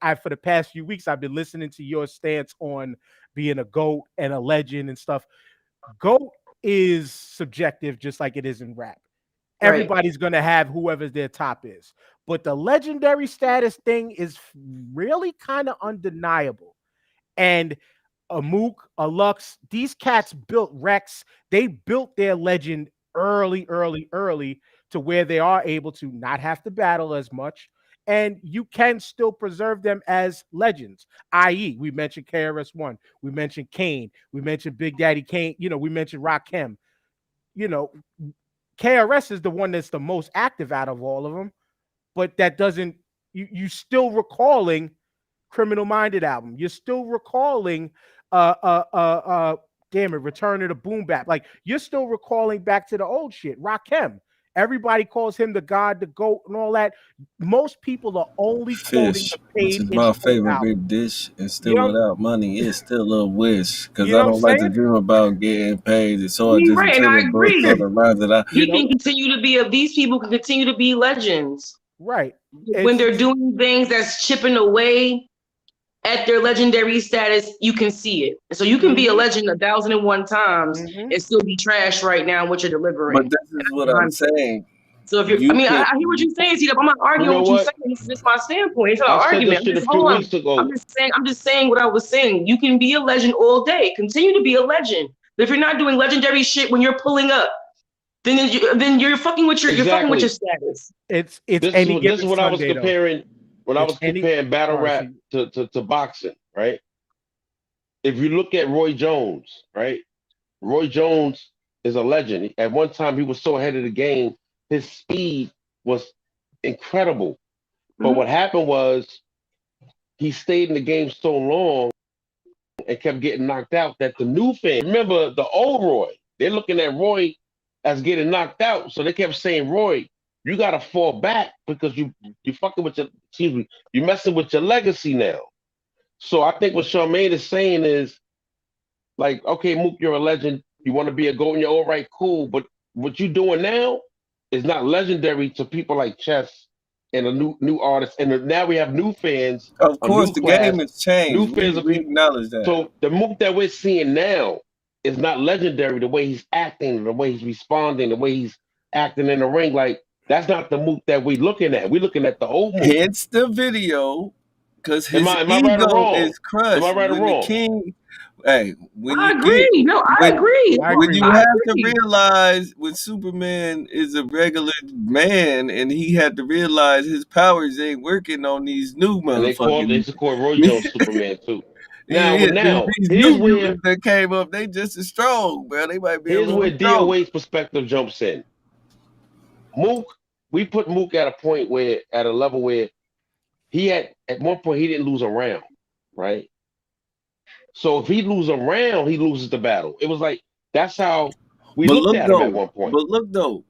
I for the past few weeks, I've been listening to your stance on being a GOAT and a legend and stuff. GOAT is subjective, just like it is in rap. Right. Everybody's gonna have whoever their top is. But the legendary status thing is really kind of undeniable. And a Mook, a Lux, these cats built Rex. They built their legend early, early, early to where they are able to not have to battle as much. And you can still preserve them as legends, i.e., we mentioned KRS-One, we mentioned Kane, we mentioned Big Daddy Kane, we mentioned Rakim. You know, KRS is the one that's the most active out of all of them, but that doesn't, you still recalling Criminal Minded album. You're still recalling uh uh uh uh damn it, Return of the Boom Bap. Like you're still recalling back to the old shit. Rakim. Everybody calls him the god, the goat, and all that. Most people are only quoting the Fish, which Paid is in my Full favorite album. big dish, and You still know, without money, it's still a wish. Cause you I know what I'm don't like to saying? dream about getting paid. So I You're just right, and return I the books on agree. the lines that I. You He know, can continue to be a. These people can continue to be legends right. when It's they're doing things that's chipping away at their legendary status. You can see it, so you can be a mhm, legend 1,001 times mhm. and still be trash right now what you're But delivering. this is what I'm Behind it. saying. So if you're, I You mean, can. I hear what you're saying, see, I'm not You arguing know what you're what? saying. This is just my standpoint. It's not I an said argument. this I'm shit a just few hold on. weeks ago. I'm just saying what I was saying. You can be a legend all day. Continue to be a legend. But if you're not doing legendary shit when you're pulling up, then you're fucking with your Exactly. status. It's any This given is what I was Sunday though. comparing when I It's was any. comparing battle All right, rap see, to boxing, right? If you look at Roy Jones, right? Roy Jones is a legend. At one time, he was so ahead of the game. His speed was incredible. But Mm-hmm. what happened was he stayed in the game so long and kept getting knocked out that the new fans remember the old Roy. They're looking at Roy as getting knocked out, so they kept saying, "Roy, you got to fall back because you fucking with your excuse me, you messing with your legacy now." So I think what Charmaine is saying is like, okay, Mook, you're a legend. You want to be a goat, and you're all right, cool. But what you're doing now is not legendary to people like Chess and a new artist. And now we have new fans, Of a course, new the game class, has changed. new fans of We people. acknowledge that. So the Mook that we're seeing now is not legendary. The way he's acting, the way he's responding, the way he's acting in the ring, like that's not the Mook that we're looking at. We're looking at the old Mook. Hence the video, because Am his I am I right or ego wrong? is Am I crushed right or when the wrong? king. Hey, when I you get agree. No, I when agree. I when agree you with I that. have to agree. realize when Superman is a regular man and he had to realize his powers ain't working on these new And they motherfucking. used to call Roy Jones Superman too. Now, Yeah, but now these new mutants that came up, they just as strong, bro. They might be a here's little where stronger. DOA's perspective jumps in. Mook, we put Mook at a point where at a level where he had at one point he didn't lose a round, right? So if he loses a round, he loses the battle. It was like that's how we But looked look at him at though, one point. but look though,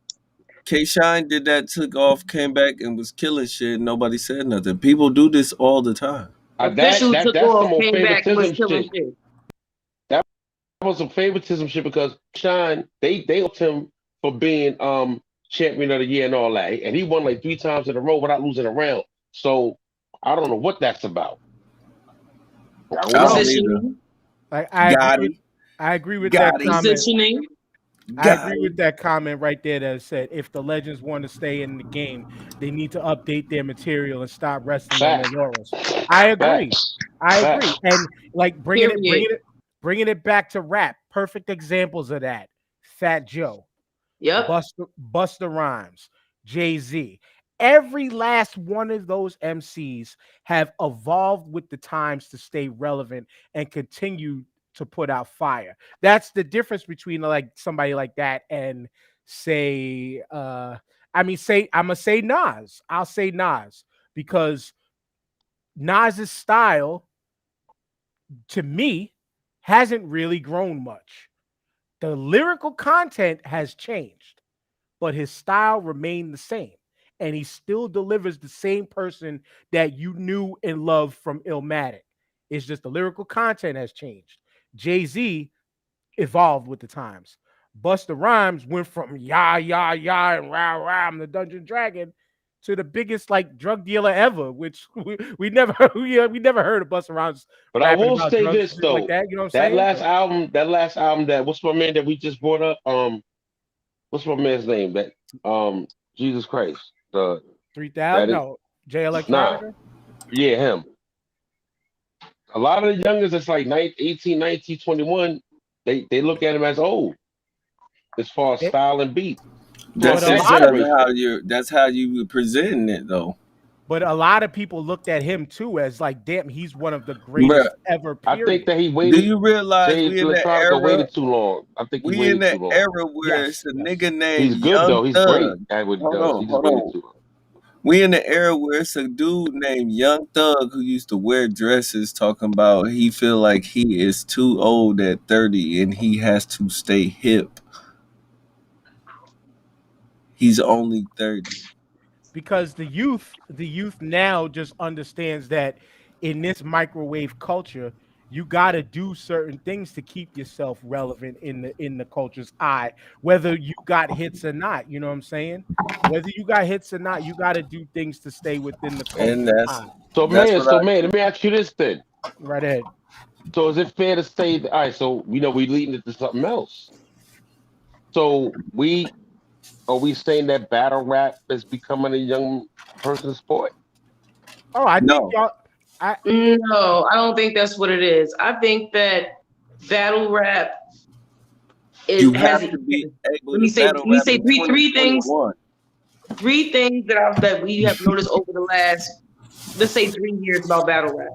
K Shine did that, took off, came back, and was killing shit. Nobody said nothing. People do this all the time. That Official that took that's off, some more came back, and was favoritism killing shit. shit. That was some favoritism shit because Shine they upped him for being champion of the year and all that, and he won like 3 times in a row without losing a round. So I don't know what that's about. I I don't know. don't either. Positioning. I agree Got with. him. I agree with that Got him. comment. Positioning. I Got agree with him. that comment right there that said if the legends want to stay in the game, they need to update their material and stop resting on their Facts, laurels. I agree. facts, I agree. facts. And like Period. bringing it back to rap. Perfect examples of that. Fat Joe, Yep. Busta Rhymes, Jay-Z. Every last one of those MCs have evolved with the times to stay relevant and continue to put out fire. That's the difference between like somebody like that and say say I'm gonna say Nas. I'll say Nas because Nas's style to me hasn't really grown much. The lyrical content has changed, but his style remained the same. And he still delivers the same person that you knew and loved from Illmatic. It's just the lyrical content has changed. Jay-Z evolved with the times. Busta Rhymes went from yah yah yah and rah rah I'm the Dungeon Dragon to the biggest like drug dealer ever, which we never we never heard of Busta Rhymes But I rapping will about say drugs this and shit like though, that. You know what I'm saying? But that last album, that what's my man that we just brought up? What's my man's name? That Jesus Christ, the 3000, that is no, Jay nah, Electronica. yeah, him. A lot of the youngers that's like 19, 18, 19, 21, they look at him as old as far as It, style and beat but towards That's a that just lot of generation. how you presenting it though. but a lot of people looked at him too as like, damn, he's one of the Bruh, greatest ever. I think Period. that he do waited. you realize Jay we in that Electronica era? waited too long. I think he We in waited too that long. era where it's Yes, a yes. nigga named He's good Young though. He's great Thug. at what he Hold does. on, He just hold waited on. too long. We in the era where it's a dude named Young Thug who used to wear dresses talking about he feel like he is too old at 30 and he has to stay hip. He's only 30. Because the youth now just understands that in this microwave culture, you got to do certain things to keep yourself relevant in the culture's eye, whether you got hits or not. You know what I'm saying? Whether you got hits or not, you got to do things to stay within the And culture's eye. that's what I Let me ask you this then. Right ahead. So is it fair to say that, all right, so we leading into something else. So we saying that battle rap is becoming a young person's sport? Oh, I think no. y'all. I No, I don't think that's what it is. I think that battle rap You is has. have to be able Let to me say. Let battle me rap say in three things. 2021. Three things that we have noticed over the last, let's say, 3 years about battle rap.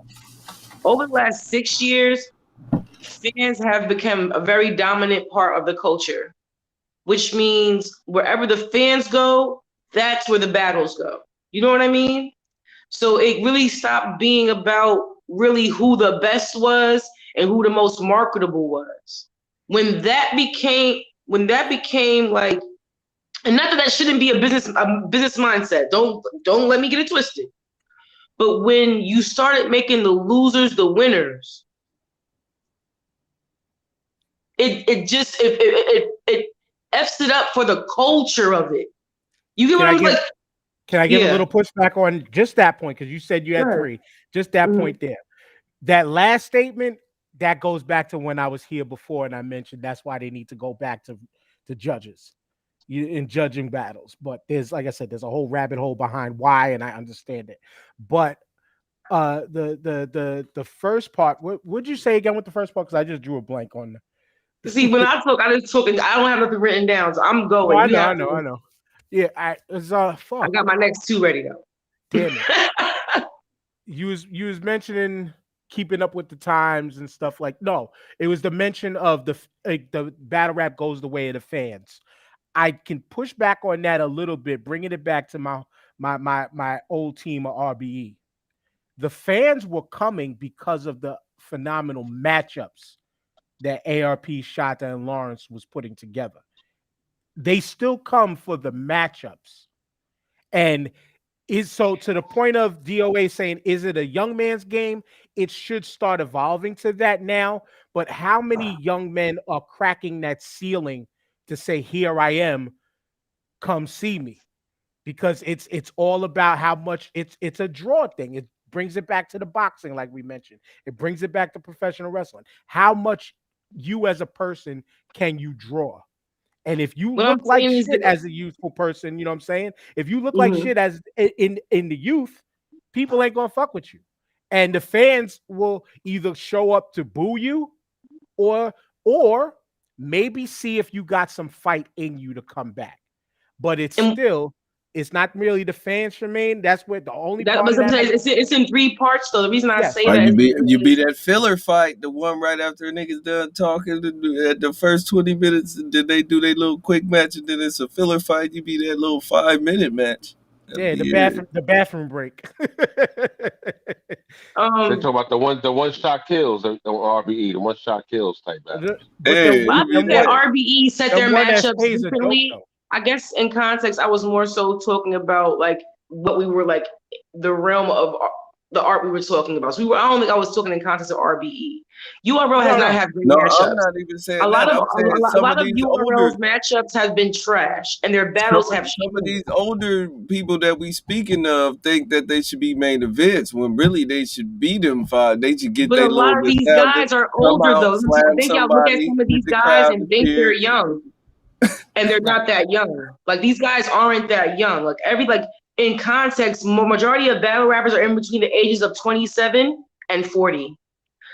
Over the last 6 years, fans have become a very dominant part of the culture, which means wherever the fans go, that's where the battles go. You know what I mean? So it really stopped being about really who the best was and who the most marketable was. When that became like, and not that that shouldn't be a business mindset. Don't let me get it twisted. But when you started making the losers the winners, it just it f's it up for the culture of it. You get can what I I'm give like? can I give a Yeah. little pushback on just that point because you said you had Good. three. Just that Mhm. point there. That last statement that goes back to when I was here before, and I mentioned that's why they need to go back to judges in judging battles. But there's, like I said, there's a whole rabbit hole behind why, and I understand it. But the first part, what would you say again with the first part? Because I just drew a blank on. See, when I talk, I just talk. I don't have nothing written down, so I'm No, going. I You know, have I know, to. I know. Yeah, I it's I fuck. got my next two ready though. Damn it. You was mentioning keeping up with the times and stuff like no, it was the mention of the battle rap goes the way of the fans. I can push back on that a little bit, bringing it back to my old team of RBE. The fans were coming because of the phenomenal matchups that ARP, Shata, and Lawrence was putting together. They still come for the matchups. And is so to the point of DOA saying, is it a young man's game? It should start evolving to that now. But how many young men are cracking that ceiling to say, here I am, come see me? Because it's all about how much it's a draw thing. It brings it back to the boxing, like we mentioned. It brings it back to professional wrestling. How much you as a person can you draw? And if you What I'm look like saying is shit that. as a youthful person, you know what I'm saying? If you look like Mhm. shit as in the youth, people ain't gonna fuck with you. And the fans will either show up to boo you or or maybe see if you got some fight in you to come back. But And it's not really the fans, Tremaine. That's what the only that part was of that. it's in three parts though. The reason I Yes. say Or that is you because be that filler fight, the one right after niggas done talking at the first 20 minutes, and then they do their little quick match, and then it's a filler fight. You be that little 5 minute match. That'd Yeah, be it. the bathroom break. They um. talk about the one shot kills on RBE, the one shot kills type battle. But Hey, But I you be think that that. RBE set their them one that matchups stays are dope differently. though. I guess in context, I was more so talking about like what we were like the realm of the art we were talking about. So we were. I don't think I was talking in context of RBE. URL has No, not no. had great No, I'm matchups. not even A saying lot that. of I'm saying a some of lot of these older URL's matchups have been trash, and their some battles have some of shown. these older people that we speaking of think that they should be main events when really they should be them five. They should get But a their lot little of these nostalgia, guys are come older out, though. I slam think y'all look at somebody, some of get these the guys crowd and to think they're cheer. young, and they're Right. not that young. Like these guys aren't that young. Like in context, majority of battle rappers are in between the ages of 27 and 40.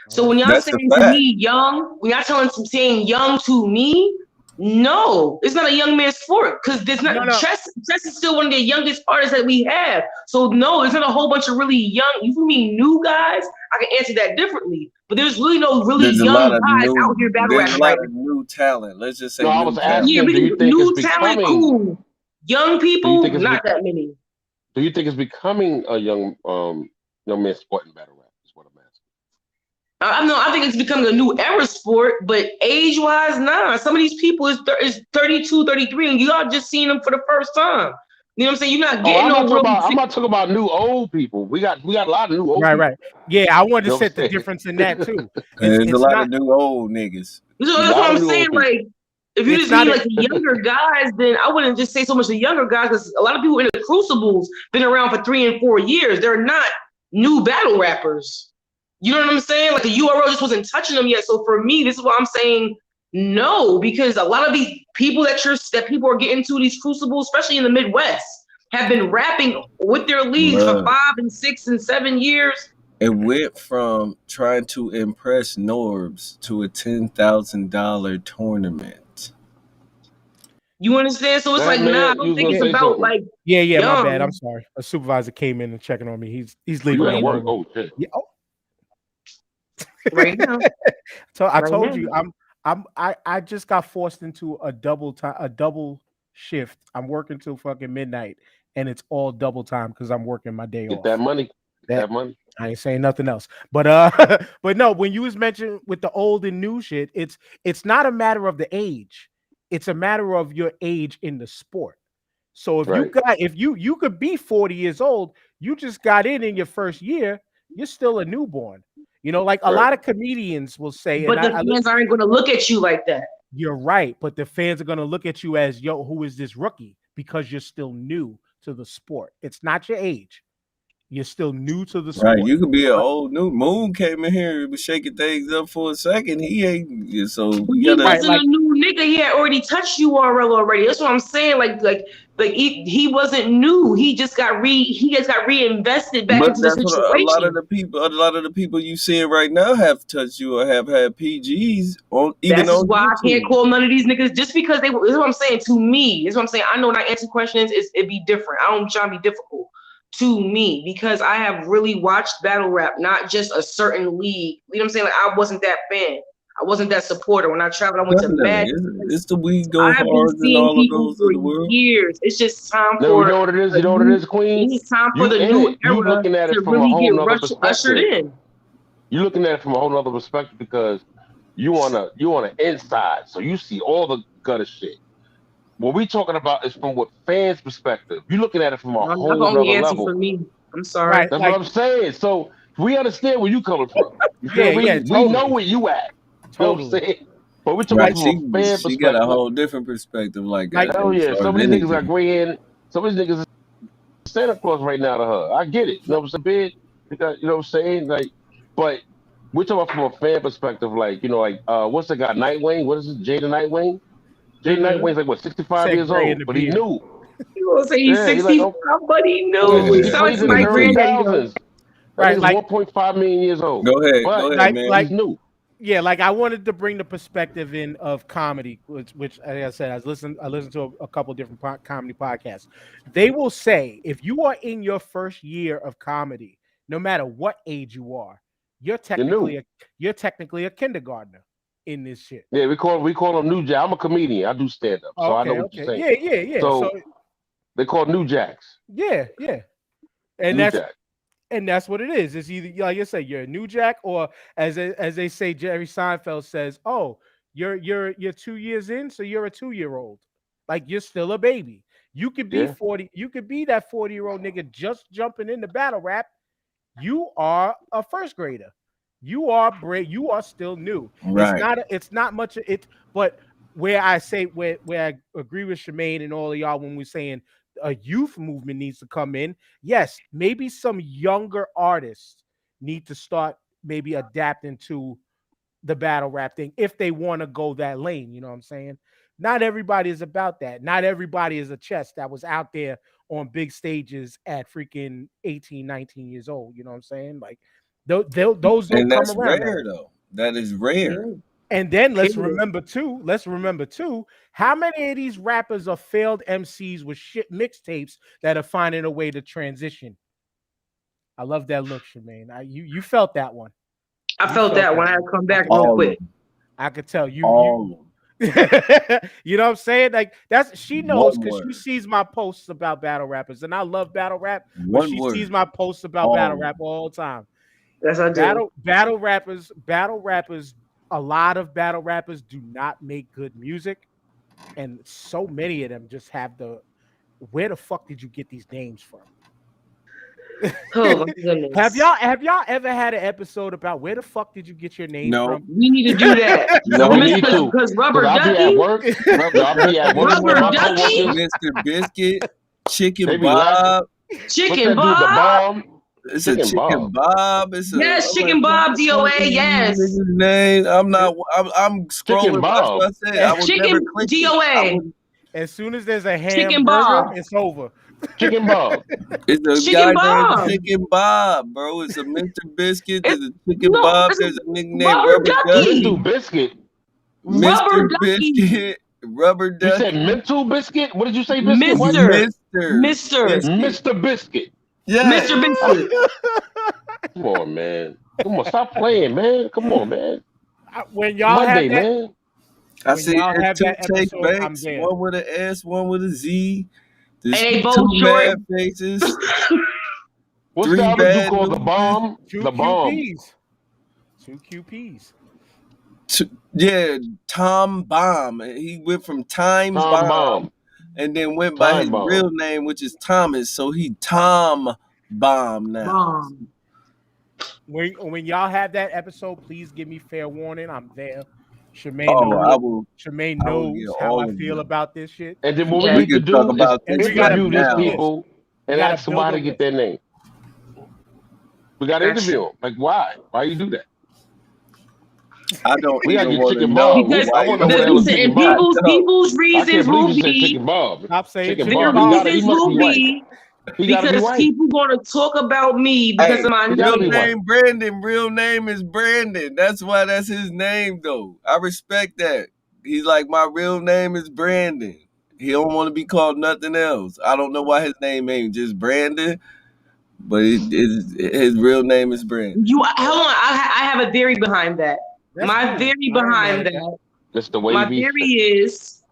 Oh, So when that's y'all true. That's a saying to fact. me young, when y'all saying young to me, no, it's not a young man's sport because there's No, not no. Chess is still one of the youngest artists that we have. So no, there's not a whole bunch of really young, you feel me, new guys. I can answer that differently. But there's really no really There's a young lot of guys out new. here battle There's a rapping lot right of now. new talent. Let's just No, say I new was Yeah, talent. asking, we do you can think it's new talent, becoming? cool. Young Do you people, think it's not be, that many. Do you think it's becoming a young man sport in battle rap? Is what I'm asking. I think it's becoming a new era sport, but age-wise, nah. Some of these people is 32, 33, and you all just seen them for the first time. You know what I'm saying? You're not Oh, getting I'm no not talking real. about. I'm not talking about new old people. We got a lot of new old Right, people. right. Yeah, I wanted to You know what set the I'm saying? difference in that too. And there's a It's lot not of new old niggas. So A that's what lot I'm of new saying. old people. Like, if you it's just mean not a like the younger guys, then I wouldn't just say so much the younger guys, because a lot of people in the Crucibles been around for 3 and 4 years. They're not new battle rappers. You know what I'm saying? Like the URL just wasn't touching them yet. So for me, this is why I'm saying no, because a lot of these people that people are getting to these Crucibles, especially in the Midwest, have been rapping with their leagues for Bruh. 5 and 6 and 7 years. It went from trying to impress Norbs to a $10,000 tournament. You understand? So Go it's ahead, like, nah, I man. You don't was think gonna it's yeah, say about something. like yeah, my bad. I'm young. sorry. A supervisor came in and checking on me. He's Oh, leaving you in a at work? moment. Oh shit. Yeah. Oh, Right now. so I Right told now. you I just got forced into a double shift. I'm working till fucking midnight, and it's all double time because I'm working my day Get that off. money. Get That that money. I ain't saying nothing else. But but no, when you was mentioned with the old and new shit, it's not a matter of the age. It's a matter of your age in the sport. So Right. if you could be 40 years old, you just got in your first year, you're still a newborn. You know, like a Right. lot of comedians will say, and But the I fans aren't going to look at you like that. you're right, but the fans are gonna look at you as, yo, who is this rookie? Because you're still new to the sport. It's not your age. You're still new to the Right, sport. you could be an old new Moon came in here and was shaking things up for a second. He ain't so But you he gotta Right, wasn't a like new nigga. He had already touched URL already. That's what I'm saying. Like he wasn't new. He just got reinvested back but into the that's what situation. a lot of the people you seeing right now have touched you or have had PGs on even That's just on why I can't YouTube. call none of these niggas just because they. This is what I'm saying. To me, this is what I'm saying. I know when I answer questions, it'd be different. I don't try to be difficult. To me, because I have really watched battle rap, not just a certain league. You know what I'm saying? Like I wasn't that fan. I wasn't that supporter. When I traveled, I went to Definitely. mad. It's the We Go I've been Hard and seeing all of people those for of the world. years. It's just time No, you for know what it is. a You know what it new. is, Queen. It's time for You the in new it. You era looking at it to from a really whole get nother ushered perspective. in. You're looking at it from a whole nother perspective because you on the inside, so you see all the gutter shit. What we talking about is from what fans' perspective. You're looking at it from a That's the whole only nother answer level. for me. I'm sorry. right, That's what like I'm saying. So we understand where you coming from. You feel yeah, me? We know totally, where you at. You know what I'm totally. saying? But we talking Right. about Like from a fan She got a perspective. whole different perspective, like like Hell as yeah. far as Some of these niggas got anything. gray hair. Some of these niggas is Santa Claus right now to her. I get it. You know what I'm saying? You know what I'm saying? Like, but we're talking about from a fan perspective, like, like what's the guy, Nightwing? What is it? Jada Nightwing? Jada Mm-hmm. Nightwing's like what, 65 said years gray in old, the but he beard. knew. You gonna say he's Yeah, he like, oh, 65, but he knew. yeah, He he sounds like raised in the my early Indeed. granddaddy though. 2000s. That Right, nigga's like 1.5 million years old. But Go ahead, he like man. knew. yeah, like I wanted to bring the perspective in of comedy, which like I said, I listened to a couple different comedy podcasts. They will say if you are in your first year of comedy, no matter what age you are, you're You knew. technically a you're technically a kindergartner in this shit. Yeah, we call him New Jack. I'm a comedian. I do stand up, Oh, so I know okay, what you're okay, saying. yeah. So So they call New Jacks. yeah, and New Jack. that's what it is. It's either like you say, you're a new jack, or as they say, Jerry Seinfeld says, "Oh, you're 2 years in, so you're a 2-year-old. Like you're still a baby. You could be Yeah. 40. You could be that 40-year-old nigga just jumping into battle rap. You are a first grader. You are brave. You are still new. Right. It's not much. It. But where I say where I agree with Shemaine and all of y'all when we're saying a youth movement needs to come in. Yes, maybe some younger artists need to start maybe adapting to the battle rap thing if they want to go that lane. You know what I'm saying? Not everybody is about that. Not everybody is a chess that was out there on big stages at freaking 18, 19 years old. You know what I'm saying? Like those don't And come that's around that rare often. though. That is rare. Yeah. And then Period. let's remember too, how many of these rappers are failed MCs with shit mixtapes that are finding a way to transition? I love that look, Shemaine. You felt that one. I You felt felt that that when I had one. to come I back could real tell. All of quick. them. I could tell All of them. You know what I'm saying? Like she knows One because she word. sees my posts about battle rappers, and I love battle rap, but One she sees word. my posts about battle All. rap all the time. Yes, I do. Battle rappers. A lot of battle rappers do not make good music, and so many of them just have the. Where the fuck did you get these names from? Oh my goodness. Have y'all ever had an episode about where the fuck did you get your name No. from? We need to do that. No, we No. need to. Because Because Rubber I'll be at Ducky, work. Rubber I'll be at work, and Rubber my Ducky, Ducky, coworkers, Mr. Biscuit, they Chicken be laughing. Bob. What's Chicken that dude? The Bob. bomb? It's a Chicken Chicken Bob. Bob. It's a. Yes, I'm like, Chicken what Bob, the fuck DOA, is these yes. niggas' names? I'm Chicken scrolling. That's what Bob. I said. I would never Chicken click it. I DOA. would. As soon as there's a Chicken hamburger, Bob. it's over. Chicken Bob. It's a guy Chicken named Bob. Chicken Bob, bro. It's a Mr. Biscuit. It's There's a Chicken no, Bob. it's There's a nigga named Rubber Rubber Ducky. Mental Ducky. biscuit. Mr. Rubber Ducky. Biscuit, Rubber You said Ducky, mental biscuit? What did you say, biscuit? What? Mister. Mr. Mister. Biscuit. Mr. Biscuit. Yes. Mr. Biscuit. Come on, man. Come on, stop playing, man. Come on, man. When It's y'all have Monday, that, man. I when see y'all there's have two that Take episode, I'm Banks, there. one with an S, one with a Z. And There's they two both short. mad faces, What's three the other dude bad called? The losers. bomb? Two The bomb. QPs. Two QPs. Yeah, Tom Bomb. He went from Time Tom Bomb Bomb. and then went by his Time Bomb. real name, which is Thomas. So he Tom Bomb now. Bomb. When y'all have that episode, please give me fair warning. I'm there. Tremaine Oh, knows. I will. Tremaine I will get knows how all I of feel them. about this shit. And then what Yeah. we We need to can talk do is about And this we gotta interview right these build a now. list. people We and gotta ask build them how a to get list. their name. We got to Gotcha. interview them. Like, why? Why you do that? I don't We got to even get want to Chicken know Bob. Because I why want you to know who the hell is listen, Chicken and I Bob. don't. people's I reasons can't believe will you said be Chicken Bob. Stop saying Chicken Chicken their Bob. He Bob. got it. He reasons must will be white. be He got to be because white. people gonna talk about me because Hey, of my He got to real be name. white. name Brandon. Real name is Brandon. That's why that's his name, though. I respect that. He's like, my real name is Brandon. He don't want to be called nothing else. I don't know why his name ain't just Brandon, but his real name is Brandon. You hold on, I have a theory behind that. That's My cool. theory I ain't mad behind at that. that. That's the My wavy. theory is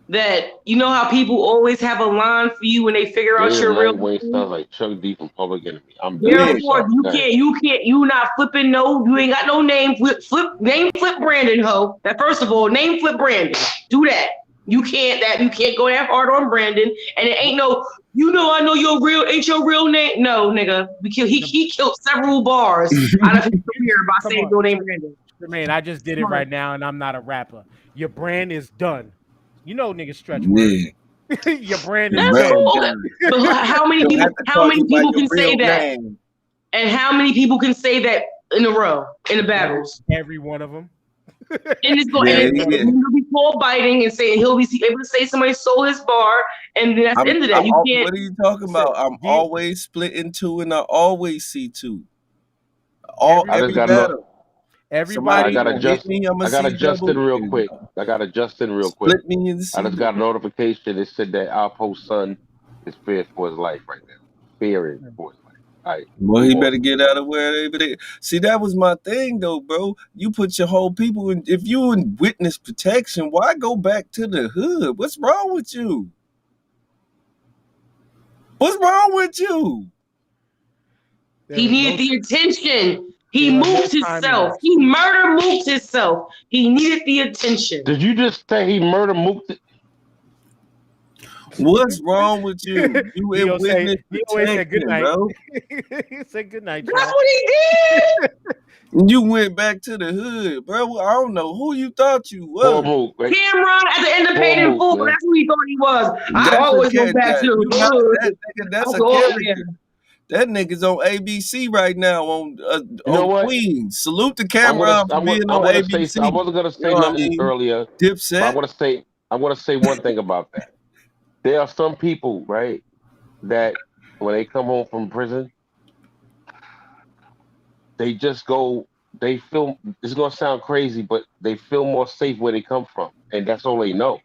that you know how people always have a line for you when they figure out Nigga your real Lightweight name. sounds like Chuck D from Public Enemy. I'm done. Yeah. I'm Therefore, sorry. Go ahead. you not flipping no, you ain't got no name name flip Brandon ho. That first of all, name flip Brandon. Do that. You can't go that hard on Brandon, and it ain't no. You know, I know ain't your real name. No, nigga, he killed several bars out of his career by Come saying on. your name Brandon. Tremaine, I just did it Come on. right now, and I'm not a rapper. Your brand is done. You know, niggas stretch Yeah. words. Your brand Your is That's brand done. cool. done. But how many Don't people? have to call you by your Can say real that? name. And how many people can say that in a row in the battles? Every one of them. And it's going Yeah, and yeah. he'll be called biting and saying he'll be able to say somebody stole his bar, and that's the end of that. You can't. What are you talking Listen, about? I'm D- always split in two, and I always see two. I just Every got no. battle. Somebody I everybody. got gonna hit adjust. me. I'm gonna I got see adjusted double. real And quick. I got adjusted real quick. split me and I see just got a double. notification. It said that our post son is feared for his life right now. Fearing for his life. All right. Well, he Move on. better get out of wherever they. See, that was my thing, though, bro. You put your whole people in. If you in witness protection, why go back to the hood? What's wrong with you? What's wrong with you? There He was needed no, the attention. He there was no moved time himself. lost. He moved himself. He needed the attention. Did you just say he murder mooked? What's wrong with you? You in witness He always said good protection, night. bro. He said good night, That's y'all. what he did. You went back to the hood, bro. I don't know who you thought you Poor was. mook, right? Cameron at the end of Paid in Mook, Full. man. That's who he thought he was. I That's a always go kid. back to You not the that nigga. That's a I go over character. there. That nigga's on ABC right now You know on what? Queens. Salute to I'm Cameron for being on gonna say. ABC. I wasn't gonna You say know what I nothing mean? earlier, but Dipset. I want to say one thing about that. There are some people, right, that when they come home from prison, they just go. They feel. It's gonna sound crazy, but they feel more safe where they come from, and that's all they know.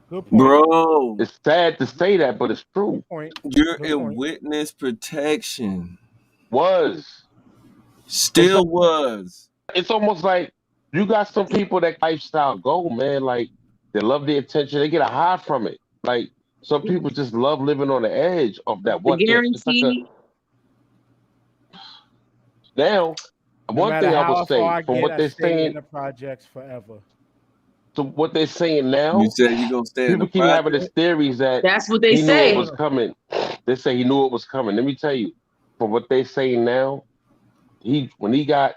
Good point. Bro, It's sad to say that, but it's true. Good point. you're Good in point. witness protection. Was Still was. it's almost like You got some people that lifestyle go, man. Like they love the attention. They get a high from it. Like some people just love living on the edge of that. The What if? It's like a guarantee. now. No One matter thing I would how far say I from get, what I they're stay in saying the projects forever. to what they're saying You now, said you gonna stay in the people keep having project? this theories that That's what they he knew it say. was coming. They say he knew it was coming. Let me tell you, from what they're saying now, he when he got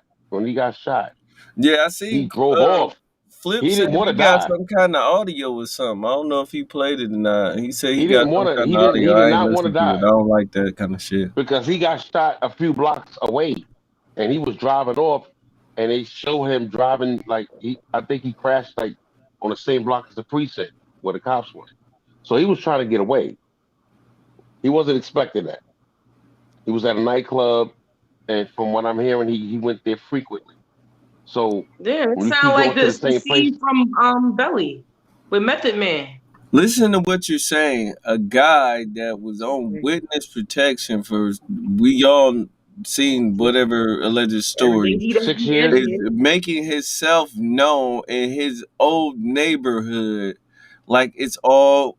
shot, Yeah, I he seen drove off. Flip He said didn't want he to got die. some kind of audio or something. I don't know if he played it or not. He said he He got didn't some want to. kind of audio. He did I ain't not want to listened to it. I die don't like that kind of shit. because he got shot a few blocks away, and he was driving off, and they show him driving like he. I think he crashed like on the same block as the precinct where the cops were. So he was trying to get away. He wasn't expecting that. He was at a nightclub, and from what I'm hearing, he went there frequently. So Yeah, it when you sounds keep like going to the the same place, scene from Belly with Method Man. Listen to what you're saying. A guy that was on Hey, witness protection for we all seen whatever alleged Everything stories he done, 6 years, is did. making himself known in his old neighborhood like it's all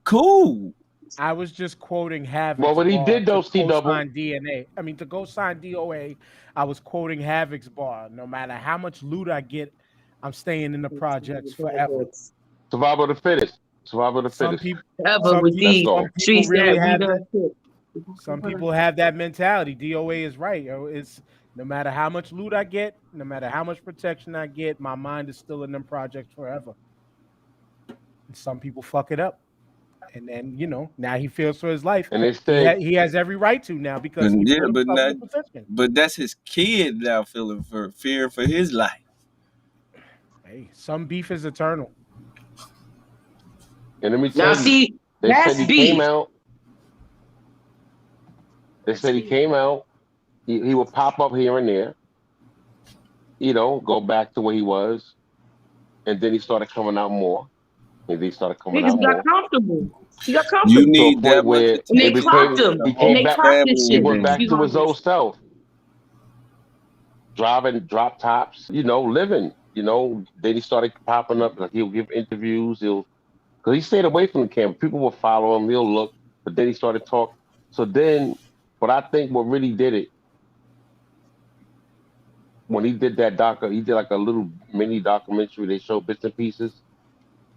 cool. I was just quoting well, Havoc's what he bar did to though, C double, co-sign DNA. I mean, to co-sign DOA. I was quoting Havoc's bar. No matter how much loot I get, I'm staying in the projects forever. survival of the fittest, survival of the Some fittest. people, Ever some with people, Let's these go. some people streets really that we have done that. took. Some people have that mentality. DOA is right. Yo. It's no matter how much loot I get, no matter how much protection I get, my mind is still in them projects forever. And some people fuck it up. And then, now he feels for his life. And they said, He has every right to now But because he yeah, put but himself in not, a position. but that's his kid now feeling for fear for his life. Hey, some beef is eternal. and let me Now tell you, see, they said that's he came beef. out. They said he came out. He would pop up here and there, go back to where he was, and then he started coming out more. And then he started coming Niggas out got more comfortable. He got You comfortable. to a need point that much where And they it attention clocked became. him. to He And came they hold back. clocked this family He shit. and went back then to his Excuse me. old self, driving drop tops, living. Then he started popping up. Like he'll give interviews. Because he stayed away from the camera. People will follow him. He'll look, but then he started talking. So then, but I think what really did it when he did that he did like a little mini documentary. They showed bits and pieces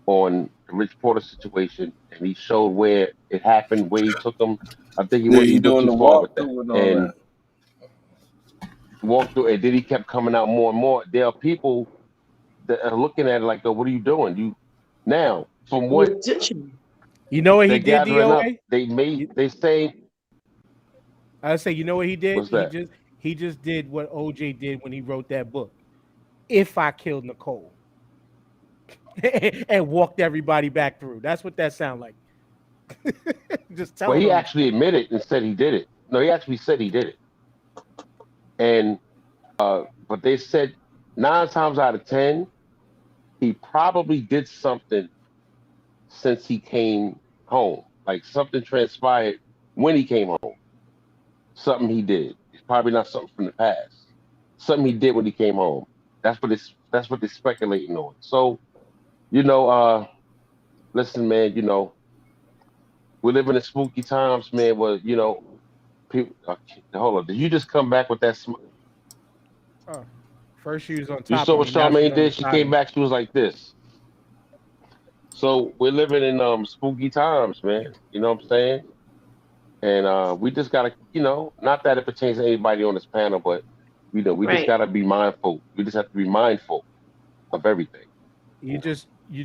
on the Rich Porter situation, and he showed where it happened, where he took him. I think yeah, he he went doing too the far with that, walkthrough and all and that. walked through. And then he kept coming out more and more. There are people that are looking at it like, "Oh, what are you doing? You now?" From The what attention. You know what they're he did, gathering up, DOA? they say, I say, you know what he did? "What's that?" He just did what OJ did when he wrote that book. If I killed Nicole and walked everybody back through. That's what that sound like. Just Well, telling he on him. actually admitted and said he did it. No, he actually said he did it. And but they said 9 times out of 10, he probably did something since he came home. Like something transpired when he came home. Something he did. It's probably not something from the past. Something he did when he came home. That's what they're speculating on. So, you know, uh, listen, man, we live in the spooky times, man, where, people hold on. Did you just come back with that Oh, first she was on You top saw of what me. Now she's Charmaine on the did? She side of came me. back, she was like this. So we're living in spooky times, man. You know what I'm saying? And we just gotta, not that it pertains to anybody on this panel, but we just Right. gotta be mindful. We just have to be mindful of everything. You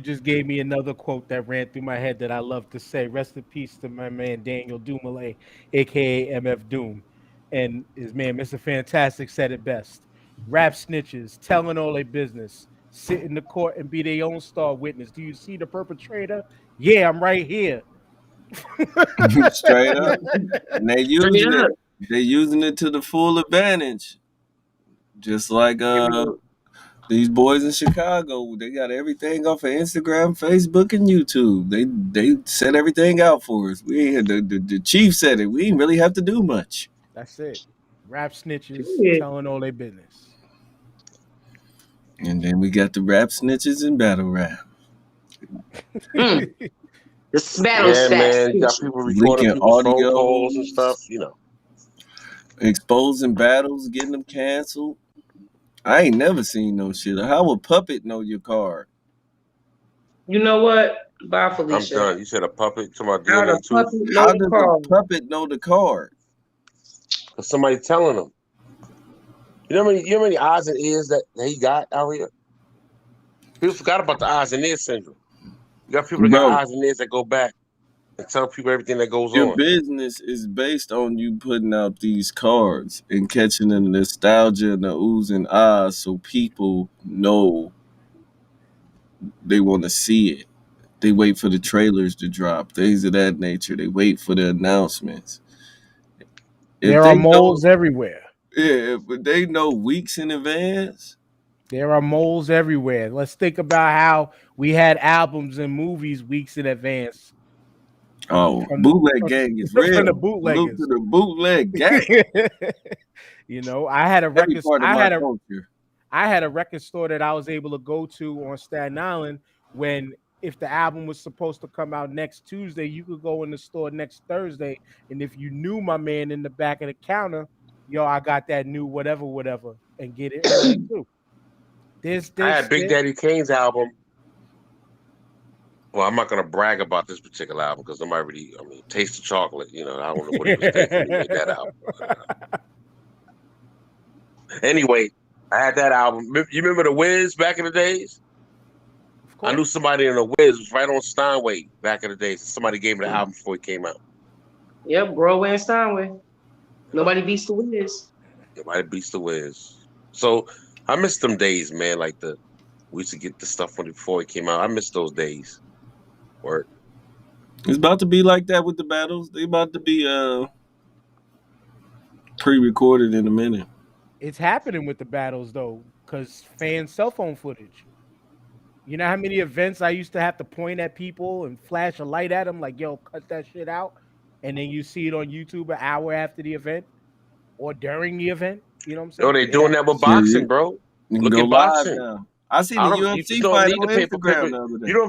just gave me another quote that ran through my head that I love to say. Rest in peace to my man Daniel Dumale, aka MF Doom. And his man Mr. Fantastic said it best. Rap snitches telling all their business. Sit in the court and be their own star witness. Do you see the perpetrator? Yeah, I'm right here. Straight up. And they Straight using it. up. They using it to the full advantage. Just like these boys in Chicago, they got everything off of Instagram, Facebook, and YouTube. They set everything out for us. We ain't the chief said it. We ain't really have to do much. That's it. Rap snitches Period. telling all their business. And then we got the rap snitches and battle rap. Mm. The battle Yeah, stats. man. You got people recording Leaking people's phone calls and audios, stuff. You know. exposing battles, getting them canceled. I ain't never seen no shit. How would Puppet know your card? You know what? Bye, I'm Felicia. done. You said a puppet to my How the DNA too? puppy know How the does a call? puppet know the card? Because somebody telling him. You know how many eyes and ears that he got out here? People forgot about the eyes and ears syndrome. You got people that got Bro, eyes and ears that go back and tell people everything that goes your on. business is based on you putting out these cards and catching the nostalgia and the oohs and ahs so people know they want to see it. They wait for the trailers to drop, things of that nature. They wait for the announcements. If There are they know, moles everywhere. yeah, if they know weeks in advance, There are moles everywhere. Let's think about how we had albums and movies weeks in advance oh, from bootleg from, gang is from the real. Salute to bootleggers. the bootleg gang. You know, I had a Heavy record. part of my culture. I had a record store that I was able to go to on Staten Island when if the album was supposed to come out next Tuesday, you could go in the store next Thursday, and if you knew my man in the back of the counter, yo, I got that new whatever, and get it early too. There's I this had Big Daddy Kane's album. Well, I'm not gonna brag about this particular album because Taste of Chocolate. I don't know what he was thinking when he made that album. Anyway, I had that album. You remember the Wiz back in the days? I knew somebody in the Wiz was right on Steinway back in the days. Somebody gave me the album before it came out. Yep, Broadway and Steinway. Nobody beats the Wiz. Nobody beats the Wiz. So I miss them days, man. We used to get the stuff before it came out. I miss those days. Word. It's about to be like that with the battles. They about to be pre-recorded in a minute. It's happening with the battles though, because fan cell phone footage. You know how many events I used to have to point at people and flash a light at them, like, yo, cut that shit out. And then you see it on YouTube an hour after the event or during the event. You know what I'm Yo, saying? they doing that with Shit, boxing, bro. you can Look go at live boxing. now. I seen I the don't. You UFC don't fight need on the pay per Instagram click. the other day. You don't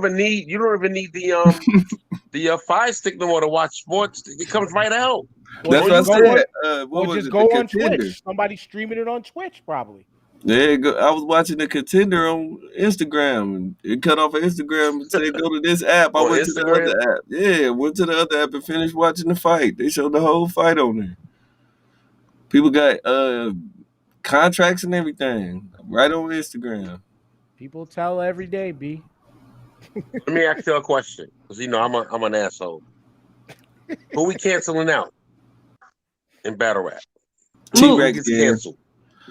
even need the Fire Stick no more to watch sports. It comes right out. Or That's on what I just go YouTube. said. on, What or was just it? The go on Contender. Twitch. Somebody streaming it on Twitch, probably. There you go. I was watching the Contender on Instagram, and it cut off of Instagram and said go to this app. I On went to the Instagram. other app. Yeah, went to the other app and finished watching the fight. They showed the whole fight on there. People got contracts and everything right on Instagram. People tell every day, B. Let me ask you a question, because I'm an asshole. Who we canceling out in battle rap? T Who Rex Move. gets game. canceled?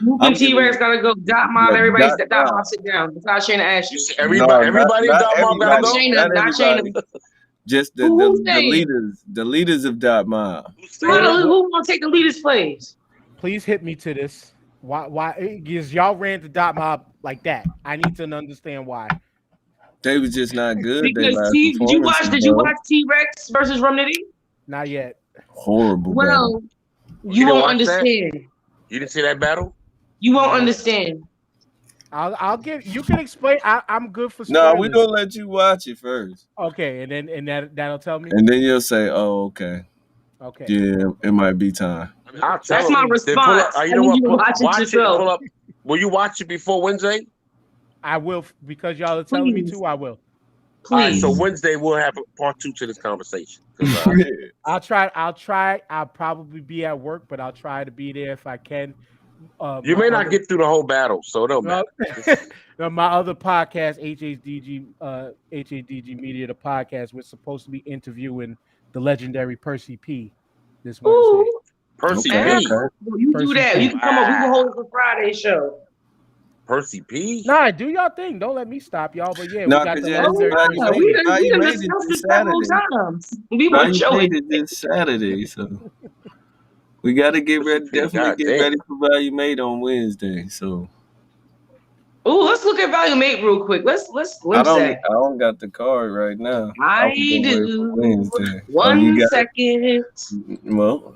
Move I'm and T giving Rex gotta go. Dot Mob, yeah, everybody's dot Dot mob. Mob, sit down. That's how Shayna asked You you. see No, everybody in not Dot Mob gotta Not go. everybody. Shayna, Not not everybody. Shayna. Just Who's the saying? leaders of dot mob. Who's Who saying it? gonna take the leader's place? Please hit me to this. Why? Because y'all ran the dot mob like that. I need to understand why. They was just not good. They Because last T, performances, did you bro. watch T Rex versus Remedy? Not yet. Horrible battle. Well, You you didn't won't watch that? understand. You didn't see that battle? You won't No. understand. I'll give. You can explain. I'm good for No, we spoilers. gonna let you watch it first, Okay, and that'll tell me. and then you'll say, "Oh, okay, Okay. yeah, it might be time." I mean, I'll tell That's them. my Then pull up. response. You I know need what? you to watch it Watch it. yourself. Pull up. Will you watch it before Wednesday? I will because y'all are telling me Please. to. I will. All right. So Please. Wednesday we'll have a part 2 to this conversation. 'Cause, I'll try. I'll probably be at work, but I'll try to be there if I can. you may not get through the whole battle, so it don't matter. My other podcast, HADG Media, the podcast, we're supposed to be interviewing the legendary Percy P this Wednesday. Ooh. Percy Okay, P. okay. You Percy do that. P. You can come up. We can hold it for Friday's show. Percy P. Nah, do y'all thing. Don't let me stop y'all. But yeah, No, we got because the yeah, it's legendary Oh, Percy yeah. Value P. We done Made it discussed this it several Saturday. times. We want Value Joey. Made it this Saturday, so we got to get Percy ready. P. Definitely God get damn. ready for Value Made on Wednesday. So Oh, let's look at Volume 8 real quick. Let's I glimpse don't that. I don't got the card right now. I I was gonna wait for do. Wednesday. Oh, you One got second. it. Well,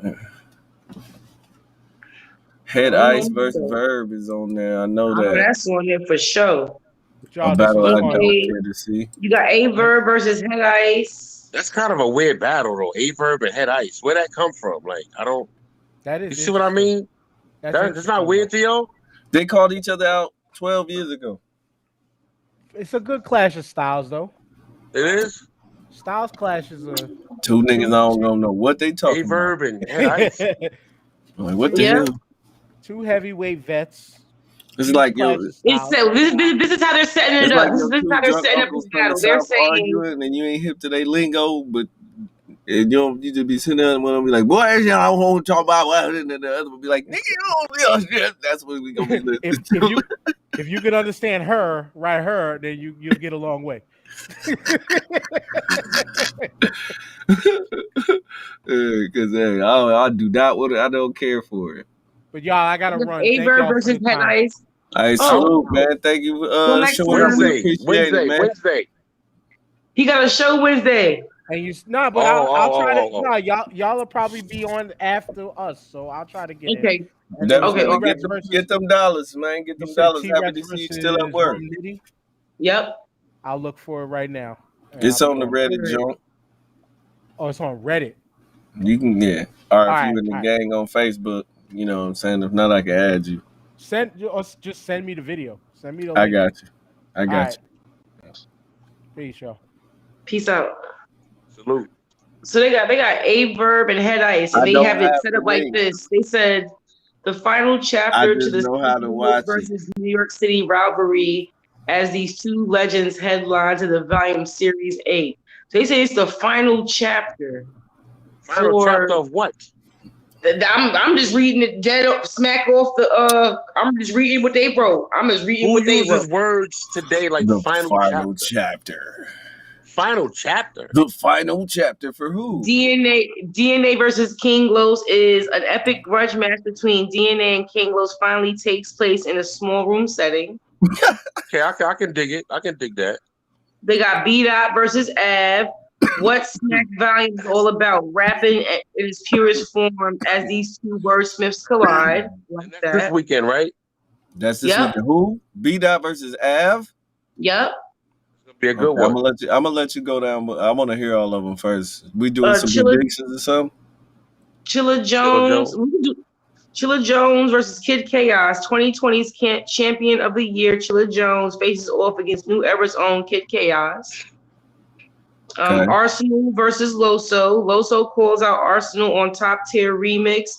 Head I don't Ice know versus either. Verb is on there. I know I know that. that's on there for sure. But A y'all, this battle was I fun. don't Okay, care to see. you got A Verb versus Head Ice. That's kind of a weird battle though. Averb and Head Ice. Where that come from? Like, I don't. That You is see what I interesting. mean? That's That's not interesting, weird though. to y'all. They called each other out 12 years ago. It's a good clash of styles, though. It is Styles clashes are Two niggas I two don't gonna know what they talking about. Averb and Head Ice. I'm like, what the two Yep. hell? two heavyweight vets. It's Huge like clash yo, of It's styles. so this is how they're setting it it's up. like This is your this is two how they're drunk setting up uncles this from the battle. They're south saying arguing, and you ain't hip to their lingo, but and you just be sitting there and one of them be like, boy, I don't want to talk about what, and then the other will be like, nigga, you don't be shit. That's what we gonna be if listening if to. you if you can understand her, right her, then you'll get a long way. Because hey, I do not want it. I don't care for it. But y'all, I gotta run. A Thank Verb y'all for versus the Head time. Ice. I Oh, salute, man. Thank you till for next showing up. We time. Wednesday, appreciate it, Wednesday, man. Wednesday. He got a show Wednesday. And you nah, but Oh, I'll oh, try to oh, oh, oh. no, y'all will probably be on after us, so I'll try to get in. Okay. And then Okay. Definitely Okay. T-Rex get versus them dollars, man. Get you them said dollars. Happy T-Rex to see you still at versus work. Rum Nitty. Yep. I'll look for it right now. And I'll It's be on the on. Reddit joint. Oh, it's on Reddit. You can get. All right, All if right, you in the all right. gang on Facebook, you know what I'm saying. If not, I can add you. Just send me the video. Send me the I link. got you. I All got right. you. Peace, y'all. Peace out. Salute. So they got A Verb and Head Ice, and I they don't have it have set the up like link. this. They said the final I chapter to just the know how St. to Louis watch it. versus New York City rivalry as these two legends headline to the Volume Series 8. So they say it's the final chapter Final for. chapter of what? I'm just reading it dead up, smack off the. I'm just reading what they wrote. I'm just reading Who what they uses wrote. words today like The final final chapter? chapter. Final chapter. The final chapter for who? DNA versus King Los is an epic grudge match between DNA and King Los finally takes place in a small room setting. Okay, I can dig it. I can dig that. They got B Dot versus Av. What Smack Volume is all about, rapping in its purest form as these two wordsmiths collide. Like And that's this that. weekend, right? That's this Yep. weekend. Who? B Dot versus Av. Yep. It's gonna be a good Okay, I'm one. gonna let you. I'm gonna let you go down. But I want to hear all of them first. We doing some Chilla predictions or something? Chilla Killer Jones. Joe. We can do Chilla Jones versus Kid Chaos. 2020's champion of the year, Chilla Jones, faces off against New Era's own Kid Chaos. Okay. Arsenal versus Loso. Loso calls out Arsenal on Top Tier Remix.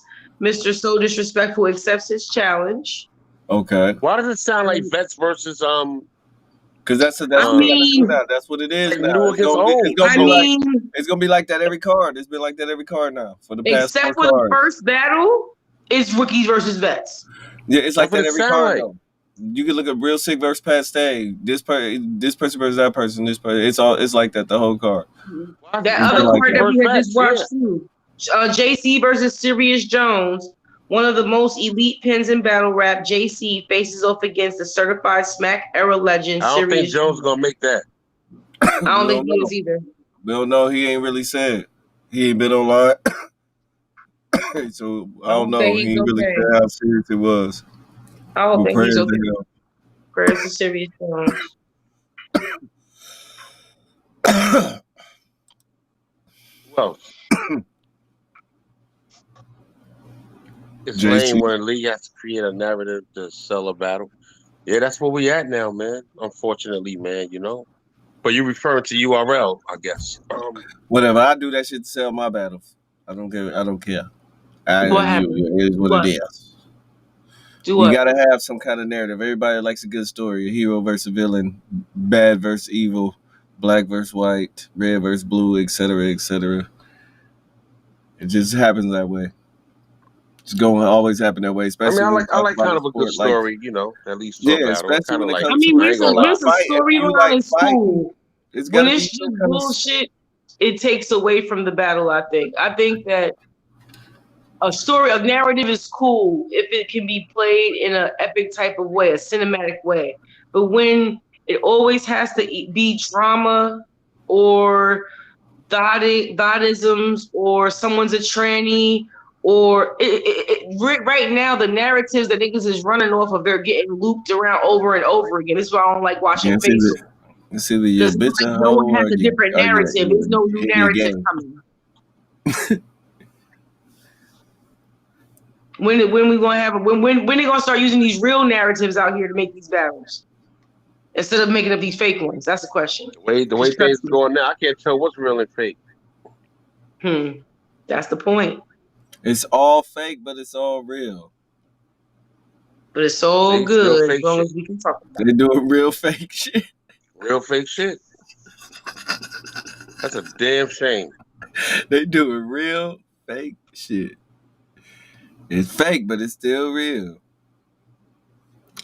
Mr. So Disrespectful accepts his challenge. Okay. Why does it sound like vets versus Because that's I what they gotta do mean, now. That's what it is like now. new It's against gonna be. It's old? gonna I be So like. mean, It's gonna be like that every card. It's been like that every card now for the past four except for the cards. first battle, it's rookies versus vets. Yeah, it's like that's what that it every sound card like. though. You can look at real sick versus Pastay. This person versus that person. This person. It's all. It's like that the whole card. Why is That it It's other been sound like card rookie that that. we versus had just vets? Yeah. watched too. JC versus Sirius Jones. One of the most elite pins in battle rap, JC faces off against the certified smack era legend, I don't think Sirius Joe's Jones. gonna make that. I We don't think don't he know. is either. We don't know. He ain't really said. He ain't been online. So I I don't don't think know. He he's ain't really okay. said how serious it was. I don't But think he's prayers okay. to Prayers to Sirius Jones. him. Who else? It's JC. lame when Lee has to create a narrative to sell a battle. Yeah, that's where we at now, man. Unfortunately, man, you know. But you referring to URL, I guess. Whatever. I do that shit to sell my battles. I don't care. I don't care. What happened? It is what What? it is. Do You what? gotta have some kind of narrative. Everybody likes a good story. A hero versus villain, bad versus evil, black versus white, red versus blue, etc., etc. It just happens that way. It's going to always happen that way, I mean, especially when you I talk like about kind a of a good sport like story, you know, that leads to a yeah, battle. I especially kind of when it like I comes it. to mean, a I ain't gonna lie. Mr. fight. If you Storyline like is fighting, cool. it's got When to it's be just some kind of bullshit, it takes away from the battle, I think. I think that a narrative is cool if it can be played in an epic type of way, a cinematic way. But when it always has to be drama or thoughtisms or someone's a tranny Or right now, the narratives that niggas is running off of, they're getting looped around over and over again. This is why I don't like watching Yeah, Facebook. it's either you're a Because bitch like or no one hoe has or a different narrative. There's no new in your narrative game. coming. When we gonna have when they gonna start using these real narratives out here to make these battles instead of making up these fake ones? That's the question. The way Just trust things are me. going now, I can't tell what's real and fake. That's the point. It's all fake, but it's all real. But it's so See, still good as fake long shit. as we can talk about They doing real fake shit. Real fake shit. That's a damn shame. They doing real fake shit. It's fake, but it's still real.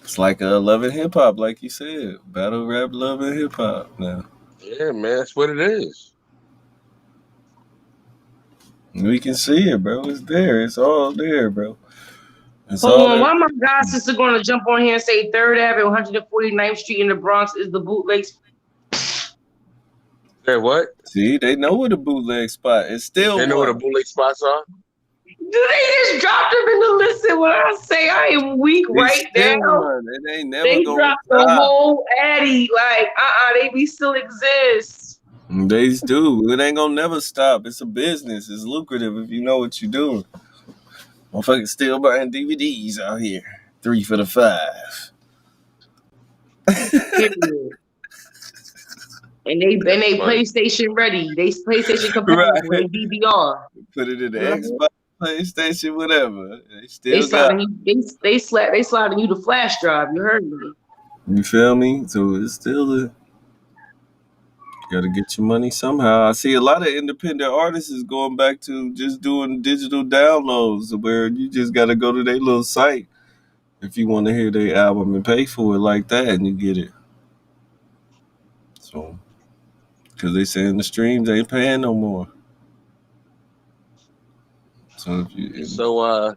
It's like love and hip hop, like you said. Battle rap, love and hip hop now. Yeah, man, that's what it is. We can see it, bro. It's there. It's all there, bro. It's Hold all on, there. why my god sister gonna jump on here and say 3rd Ave and 149th Street in the Bronx is the bootleg? Say what? See, they know where the bootleg spot. It's still They know where the one. bootleg spots are? Do they just dropped them in the listen when I say I am weak It's right still now? one. It ain't never They gonna dropped the stop. whole Addy, like, they be still exist. They do. It ain't gonna never stop. It's a business. It's lucrative if you know what you're doing. Motherfuckers still buying DVDs out here. 3 for the 5. Period. And they Funny. PlayStation ready. They PlayStation compatible. Right. They DVR. Put it in the Right? Xbox, PlayStation, whatever. They They still got. sliding you. They sliding you the flash drive. You heard me. You feel me? So it's still a. Gotta get your money somehow. I see a lot of independent artists is going back to just doing digital downloads where you just gotta go to their little site if you want to hear their album and pay for it like that and you get it. So, because they saying the streams ain't paying no more. So if you, So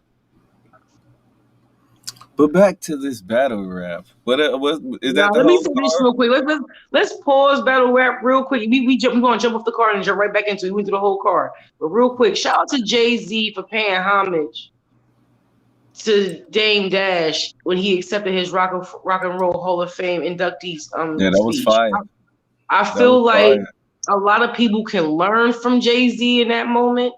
but back to this battle rap. What is Now that the let me whole say this car? real quick. Let's pause battle rap real quick. We're gonna jump off the car and jump right back into it. We went through the whole car. But real quick, shout out to Jay-Z for paying homage to Dame Dash when he accepted his rock and roll Hall of Fame inductees Yeah, that was speech. fire. I That was feel like fire. a lot of people can learn from Jay-Z in that moment.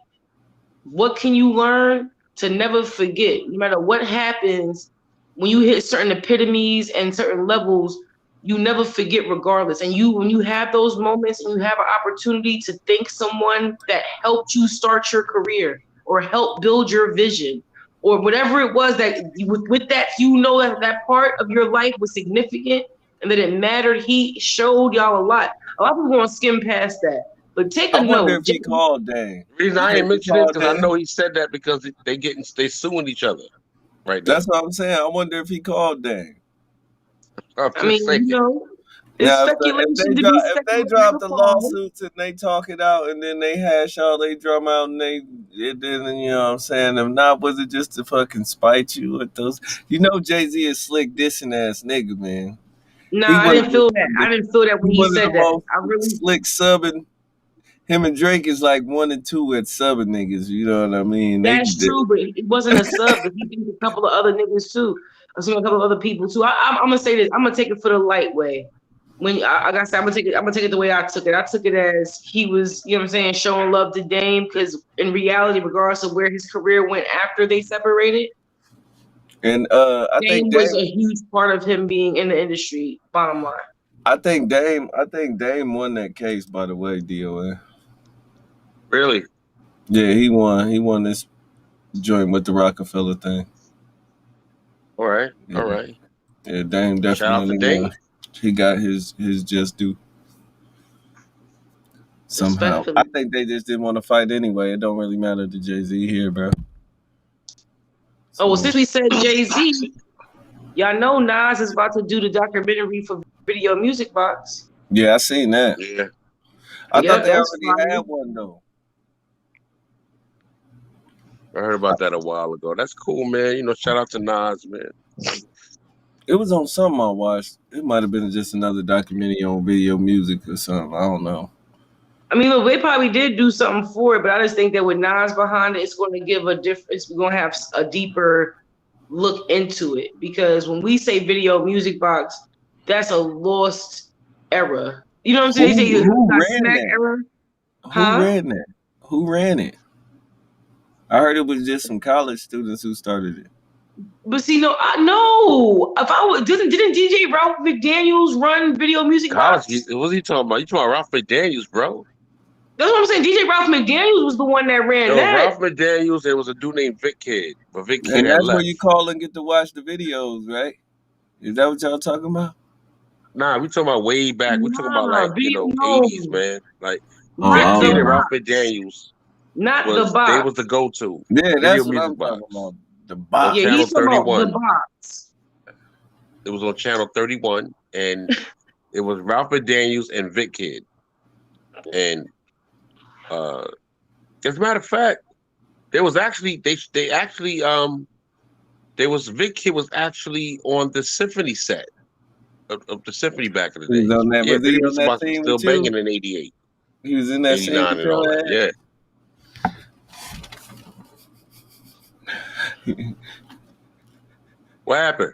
What can you learn? To never forget, no matter what happens, when you hit certain epitomes and certain levels, you never forget regardless. And when you have those moments and you have an opportunity to thank someone that helped you start your career or help build your vision or whatever it was that with that, you know that part of your life was significant and that it mattered. He showed y'all a lot. A lot of people want to skim past that. But take a I wonder note. if he called Dane. the reason You I think ain't he mentioned it called because I Dane? know he said that because they suing each other right now. That's what I'm saying. I wonder if he called Dane. I'm I mean, just saying. it's Now, speculation to be if they speculated drop the upon. lawsuits and they talk it out and then they hash all they drum out and then you know what I'm saying. If not, was it just to fucking spite you with those? You know, Jay-Z is slick dissing ass nigga, man. He Nah, I one of didn't feel that. the I didn't feel that he when he one of the said that. most I really, slick subbing. Him and Drake is like 1 and 2 at subbing niggas. You know what I mean? that's true, but it wasn't a sub. But he beat a couple of other niggas too. I seen a couple of other people too. I'm gonna say this. I'm gonna take it for the light way. When like I said, I'm gonna take it the way I took it. I took it as he was, you know what I'm saying, showing love to Dame because in reality, regardless of where his career went after they separated, And I think Dame was Dame a huge part of him being in the industry. Bottom line. I think Dame won that case, by the way, DOA. Really? Yeah, he won. He won this joint with the Rockefeller thing. All right. Yeah, All right. yeah, Dame Shout out to definitely Dame. won. He got his just due somehow. I Respectfully. think they just didn't want to fight anyway. It don't really matter to Jay-Z here, bro. Oh, well, So since we said Jay-Z, y'all know Nas is about to do the documentary for Video Music Box. yeah, I seen that. Yeah. I Yeah, thought they that's already fine. had one though. I heard about that a while ago. That's cool, man. You know, shout out to Nas, man. It was on something I watched. It might have been just another documentary on Video Music or something. I don't know. I mean, look, they probably did do something for it, but I just think that with Nas behind it, it's going to give a different. It's going to have a deeper look into it because when we say video music box, that's a lost era. You know what I'm saying? They say Who got ran smack that? era, Who huh? ran that? Who ran it? I heard it was just some college students who started it. But see, no, I know. If I was, didn't DJ Ralph McDaniels run video music College, box? what are you talking about? You talking about Ralph McDaniels, bro? That's what I'm saying. DJ Ralph McDaniels was the one that ran No, that. Ralph McDaniels. There was a dude named Vic Kid, but Vic Kid And had that's where left. you call and get to watch the videos, right? Is that what y'all talking about? Nah, we talking about way back. We talking about Nah, like no, 80s, man. Like Vic not Oh, the Kid and okay. Ralph box, McDaniels not the they was box. the go-to Yeah, video that's what music I'm talking box about. The on Yeah, Channel he's box. talking about the 31. box. It was on Channel 31, and it was Ralph McDaniels and Vic Kid. And uh, as a matter of fact, there was actually they actually there was Vic Kid was actually on the symphony set of the symphony back in the He was days. on that. Yeah, Was he video on music that box was scene still with you? banging in 88, He was in that scene 89, with and all that. your Yeah. ass. What happened?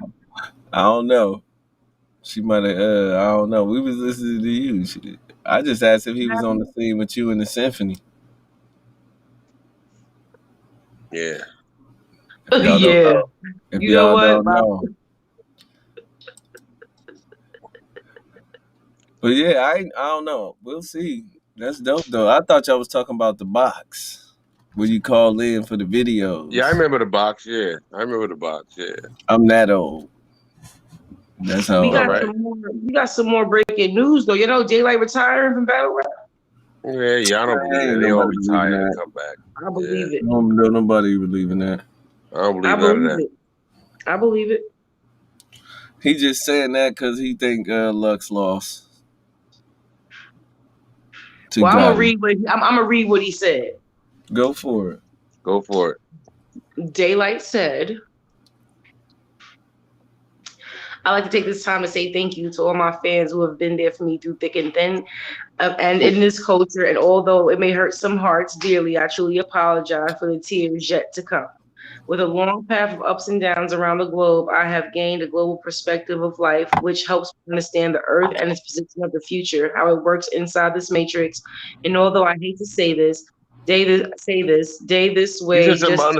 I don't know. She might have. I don't know. We was listening to you. I just asked if he was on the scene with you in the symphony. Yeah. If y'all don't Yeah, know. If you know y'all what? don't know. But yeah, I don't know. We'll see. That's dope though. I thought y'all was talking about the box where you call in for the Yeah, I videos. remember the box. Yeah, I remember the box. Yeah, I'm that old. That's how We all got old. right. some more. We got some more breaking news though. You know, Daylight retiring from battle rap. Yeah, I don't believe that. Ain't They all nobody believing retire and that. come back. I Yeah, believe it. No, nobody believing that. I don't I believe none of believe that. it. I believe it. He just saying that because he think Lux lost to Well, Gotti. I'm gonna read what he said. Go for it. Go for it. Daylight said, "I'd like to take this time to say thank you to all my fans who have been there for me through thick and thin, and in this culture. And although it may hurt some hearts dearly, I truly apologize for the tears yet to come. With a long path of ups and downs around the globe, I have gained a global perspective of life, which helps me understand the earth and its position of the future, how it works inside this matrix. And although I hate to day this He said way, something about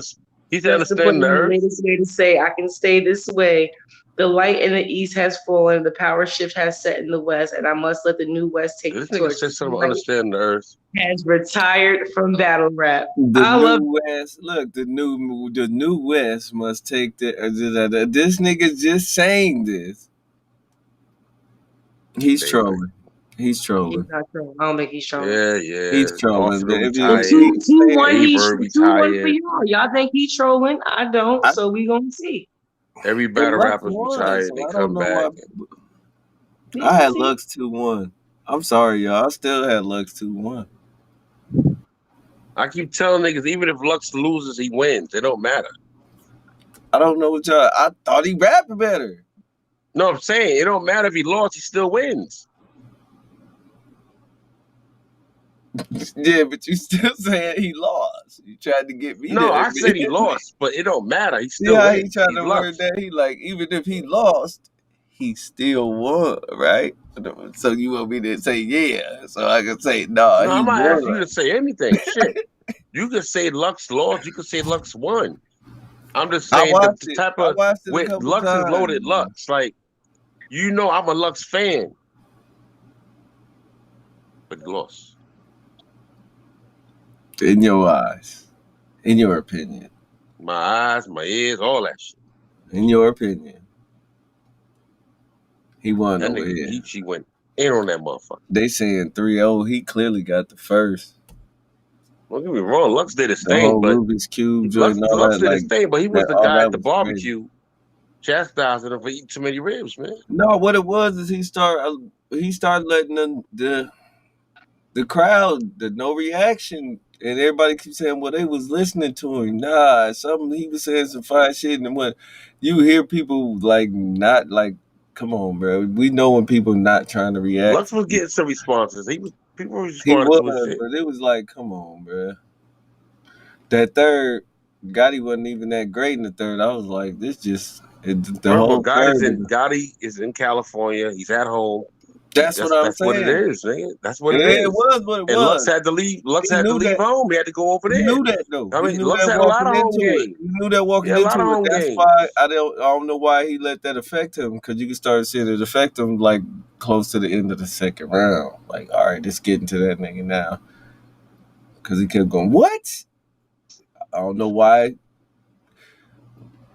he said just to put understanding it the in the earth. latest way to say, I can stay this way. The light in the east has fallen, the power shift has set in the west, and I must let the new west take This the nigga torch. said something about Light understanding the earth. has retired from battle rap. The I new love West, look, the new West must take this nigga just saying this. He's Daylight. trolling. He's he's trolling. not trolling. I don't think he's trolling. He's Yeah. trolling. Arsenal If The retired. he's two saying, one Averb the 2-1 for retired. y'all. Y'all think he's trolling? I don't. I, So we gonna see. Every but battle Lux rapper's won, retired. so They I don't come know back. why. I had Lux 2-1. I'm sorry, y'all. I still had Lux 2-1. I keep telling niggas, even if Lux loses, he wins. It don't matter. I don't know what y'all. I thought he rapped better. No, I'm saying it don't matter if he lost, he still wins. Yeah, but you still saying he lost. You tried to get me No, to I said he admit. lost, but it don't matter. He See still how he wins. tried He's to word Lux. that? He like, even if he lost, he still won, right? So you want me to say yeah, so I can say no, No, he I'm not won. asking you to say anything. Shit. You could say Lux lost. You could say Lux won. I'm just I saying watched the it. type I of watched it a with couple Lux is loaded times. Lux. Like, you know I'm a Lux fan. But he lost. In your eyes, in your opinion, My eyes, my ears, all that shit. in your opinion, he won That over nigga here. Geechee went in on that motherfucker. They saying 3-0. He clearly got the first. Don't get me wrong, Lux did his The thing, whole but Rubik's Cube joint and all Lux that, did like his thing, but he was that. the All guy that at the was crazy. barbecue chastising him for eating too many ribs, man. No, what it was is he started letting the crowd, the no reaction, and everybody keeps saying, well, they was listening to him. Nah, something he was saying some fine shit, and when you hear people like not like, come on, bro, we know when people not trying to react. Lux was getting some responses. People He responded to his was, shit. but it was like, come on, bro. That third, Gotti wasn't even that great in the third. I was like, the Bro, whole but third. Gotti is in California. He's at home. That's what I'm That's what it saying. is, nigga. That's what Yeah, it it is. was what it And Lux was. had to leave. Lux He had to knew leave that. home. He had to go over He there. knew that though. I He mean, knew Lux that had a lot walking of home into it. games. He knew that He walking had a lot of into it. home That's games. why I don't know why he let that affect him, because you can start seeing it affect him like close to the end of the second round. Like, all right, it's getting to that nigga now, because he kept going. What? I don't know why.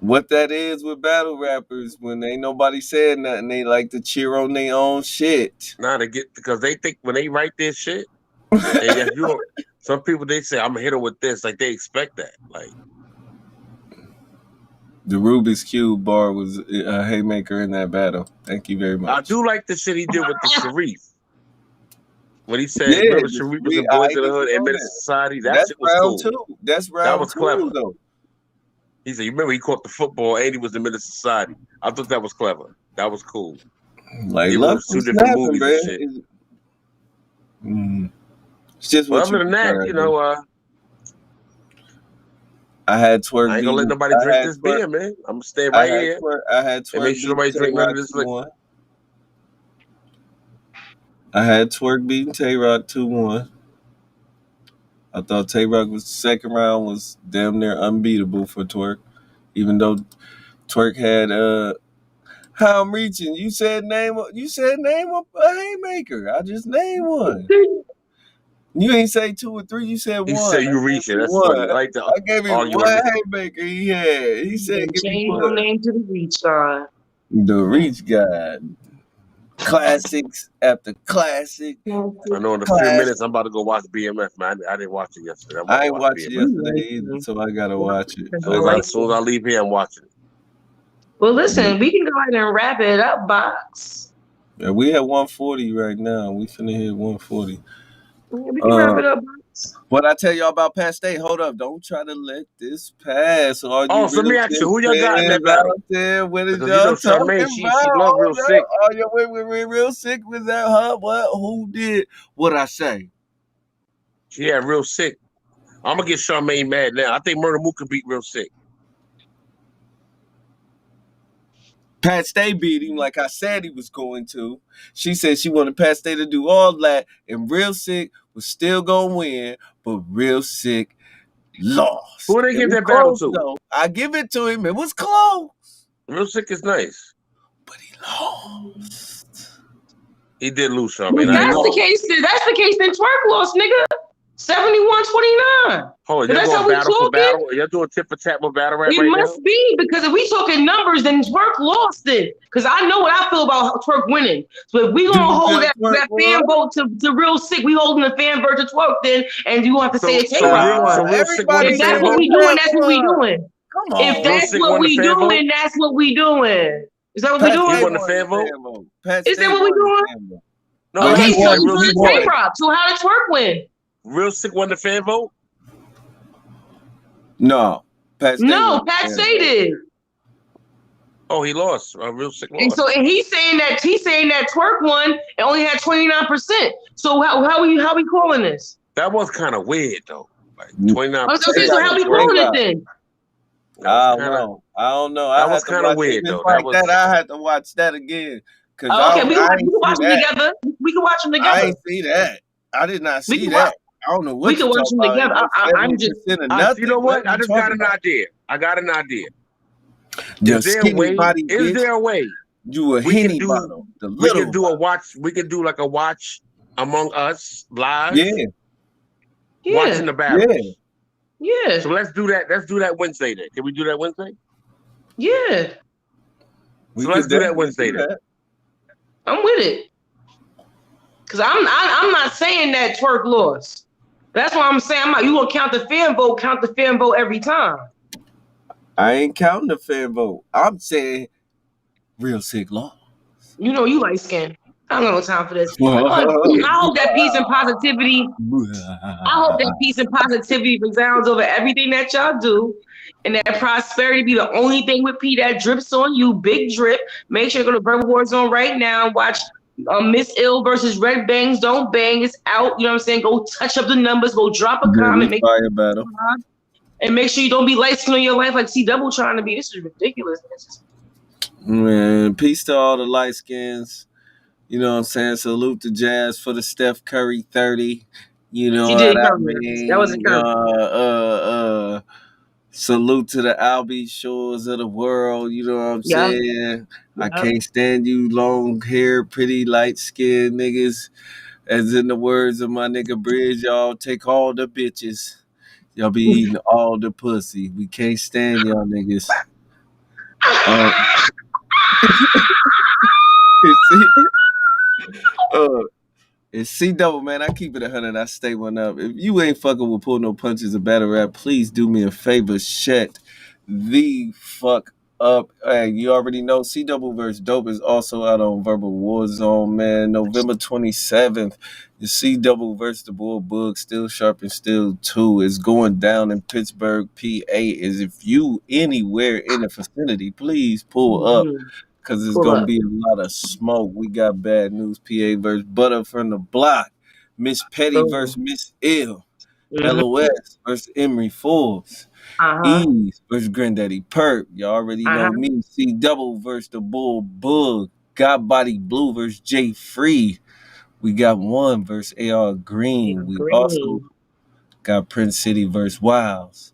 What that is with battle rappers, when ain't nobody saying nothing, they like to cheer on their own shit. Now to get, because they think when they write this shit, and if you don't, some people they say I'm gonna hit him with this, like they expect that. Like The Rubik's Cube bar was a haymaker in that battle. Thank you very I much. do like the shit he did with the Sharif. When he said, Yeah, remember Sharif was in Boys I in the get Hood you and on Minister that. Society? That That's shit was round cool. two. That's That round was two, clever. though. He said, you remember he caught the football and he was in Minister Society. I thought that was clever. That was cool. Like, Even though it Lux was two was different snapping, movies and bro. shit. It's just But what other you than that, prefer, you bro. know, I had I Twerk ain't gonna let beating. nobody drink this beer, man. I'm gonna stay right here I had and make Twerk sure beating nobody Tay drink none Rock of this liquor. 2-1. I had Twerk beating Tay Rock 2-1. I thought Tay Rock was second round was damn near unbeatable for Twerk, even though Twerk had how I'm reaching. You said name a haymaker. I just named one. You ain't say two or three. You said He one. said I you gave reaching. you That's one. funny. I like to I gave you argue one on this. haymaker he had. He said, "Give me Change your one." name to the Reach God. The Reach God. Classics after classic. I know in a few Classic. minutes I'm about to go watch BMF, man. I didn't watch it yesterday. I'm about I to ain't watch watched it BMF. yesterday either, so I gotta watch it. As soon as I leave here, I'm watching it. Well, listen, we can go ahead and wrap it up, Box. Yeah, we at 140 right now. We finna hit 140. Yeah, we can wrap it up, Box. What I tell y'all about Pat State? Hold up, don't try to let this pass. All you Oh, so let real me ask you, sick who y'all got in that fans battle? out there, what is Because you know y'all Charmaine, talking she about? loved Real Hold Sick. up. Oh, yeah, wait, real sick was that her? What? Who did what I say? She had Real Sick. I'm gonna get Charmaine mad now. I think Murder Mook could beat Real Sick. Pat State beat him like I said he was going to. She said she wanted Pat State to do all that, and Real Sick was still gonna win, but Real Sick lost. Who they It give was that battle close to? though. I give it to him. It was close, Real Sick is nice. but he lost. He did lose, If Charmaine. that's the case, then Twerk lost, nigga. 71-29. Hold on, But y'all that's how going we battle for talking. battle? Y'all doing tip for tap with battle rap It right must now? be, because if we talking numbers, then Twerk lost it. Because I know what I feel about Twerk winning. So if we Do gonna you hold feel that Twerk fan won? vote to Real Sick, we holding the fan vote to Twerk then, and you gonna have to say the Tay Rock So one. Real Sick won the Everybody If fan that's said what vote? we doing, Pat that's what we won. doing. Come If on, Real that's Sick what won the we fan vote? doing, that's what we doing. Is that what we Pat He doing? State won the won the fan vote? fan vote. Pat Is that State what we won the doing? fan vote. No, But I he Okay, asked you, so like won. you Real He doing Sick the won Tay won. it. Rock. So how did Twerk win? Real Sick won the fan vote? No, Pat State won No, the Pat fan Stay vote. did. Oh, he lost. Real Sick And lost. so, and he's saying that Twerk won and only had 29%. So how we calling this? That was kind of weird though. Like Mm, 29% I was gonna say, so for how we Twerk. calling it Tay-Rock. then? That was kind of I don't know. I that was had to kind of watch if weird it's though. That like that. was I had to watch that again because Oh, okay, I we ain't can see watch them that. together. We can watch them I together. ain't see that. I did not We see can watch. that. I don't know We what can you watch talking them about. together. Ain't no I'm just. 70% of you nothing. know What what? are I you just got talking an about? idea. I got an idea. The Is there a skinny way? body Is bitch. there a way You a we can henny do bottle. The we can little do a bottle. watch? We can do like a watch among us live, Yeah, watching Yeah, the battles. yeah, So let's do that. Let's do that Wednesday then. Can we do that Wednesday? yeah. we So let's could do that definitely Wednesday do then. that. I'm with it. Cause I'm not saying that Twerk lost. That's why I'm saying you gonna count the fan vote every time. I ain't counting the fan vote. I'm saying Real Sick Law. You know you light skin. I don't have no time for this. I hope that peace and positivity. I hope that peace and positivity resounds over everything that y'all do. And that prosperity be the only thing with P that drips on you. Big drip. Make sure you go to Verbal War Zone right now. Watch Miss Ill versus Red Bangs. Don't bang. It's out. You know what I'm saying? Go touch up the numbers. Go drop a Daily comment. Make fire battle. and make sure you don't be light skinned in your life like C Double trying to be. This is ridiculous. Man, peace to all the light skins. You know what I'm saying? Salute to Jazz for the Steph Curry 30. You know She what did I cover it. That was a mean? cover. Salute to the Albie Shores of the world. You know what I'm Yeah. saying? I Yeah. can't stand you long hair, pretty light skinned niggas. As in the words of my nigga Bridge, y'all take all the bitches. Y'all be eating all the pussy. We can't stand y'all niggas. Um, see, uh, it's C double, man. I keep it 100. I stay one up. If you ain't fucking with Pull No Punches or Battle Rap, please do me a favor. Shut the fuck up. Hey, you already know C double verse Dope is also out on Verbal Warzone, man. November 27th. The C double verse the Bull Bug, Still Sharp and Still 2 is going down in Pittsburgh, PA. Is if you anywhere in the vicinity, please pull up. Mhm. Cause it's Pull gonna up. be a lot of smoke. We got Bad News PA versus Butter from the Block, Miss Petty Boom. versus Miss Ill, Mhm. LOS versus Emery Forbes, Uh-huh. Ease versus Granddaddy Perk. Y'all already know Uh-huh. me. C Double versus the Bull Bug, Got Body Blue versus J Free. We got one versus AR Green. Yeah, We also green. got Prince City versus Wilds.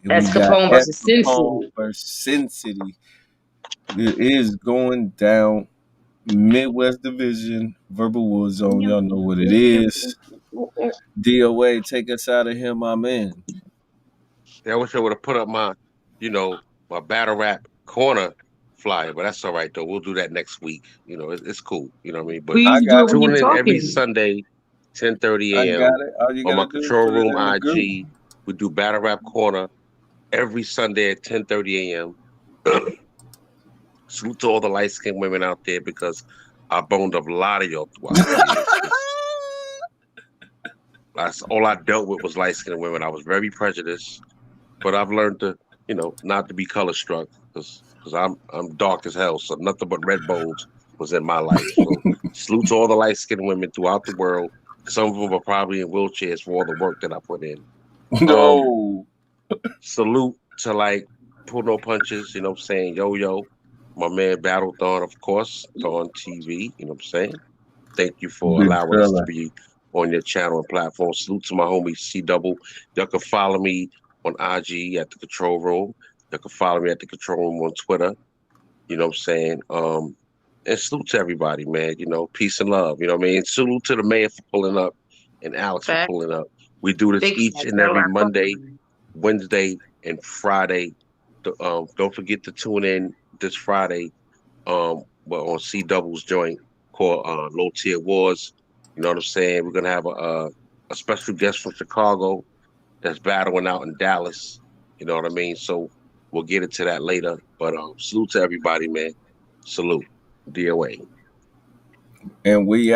And we That's got Capone F versus Sin Capone City. versus Sin City. It is going down. Midwest Division, Verbal War Zone. Y'all know what it is. DOA, take us out of here, my man. Yeah, I wish I would have put up my, my battle rap corner flyer, but that's all right though. We'll do that next week. It's cool. You know what I mean? But We I used to do got it it. when you're tune in every talking. Sunday, I 10:30 got a.m. it. All you on gotta my do is control put it room in the group. IG. We do battle rap corner every Sunday at 10:30 a.m. Salute to all the light skinned women out there because I boned up a lot of y'all throughout the years. That's all I dealt with was light skinned women. I was very prejudiced, but I've learned to, not to be color struck because I'm dark as hell. So nothing but red bones was in my life. So salute to all the light skinned women throughout the world. Some of them are probably in wheelchairs for all the work that I put in. Um, No. Salute to like Pull No Punches, you know what I'm saying? Yo Yo, my man Battle Thon, of course, Thon TV, you know what I'm saying? Thank you for Big allowing us to fella. be on your channel and platform. Salute to my homie C Double. Y'all can follow me on IG at the Control Room. Y'all can follow me at the Control Room on Twitter. You know what I'm saying? And salute to everybody, man. Peace and love. You know what I mean? Salute to the mayor for pulling up and Alex for Fact. pulling up. We do this Big each fact. and Battle every rap Monday, corner. Wednesday, and Friday. Don't forget to tune in this Friday. Well, on C Double's joint called Low Tier Wars. You know what I'm saying? We're gonna have a special guest from Chicago that's battling out in Dallas. You know what I mean? So we'll get into that later. But salute to everybody, man. Salute. DOA. And we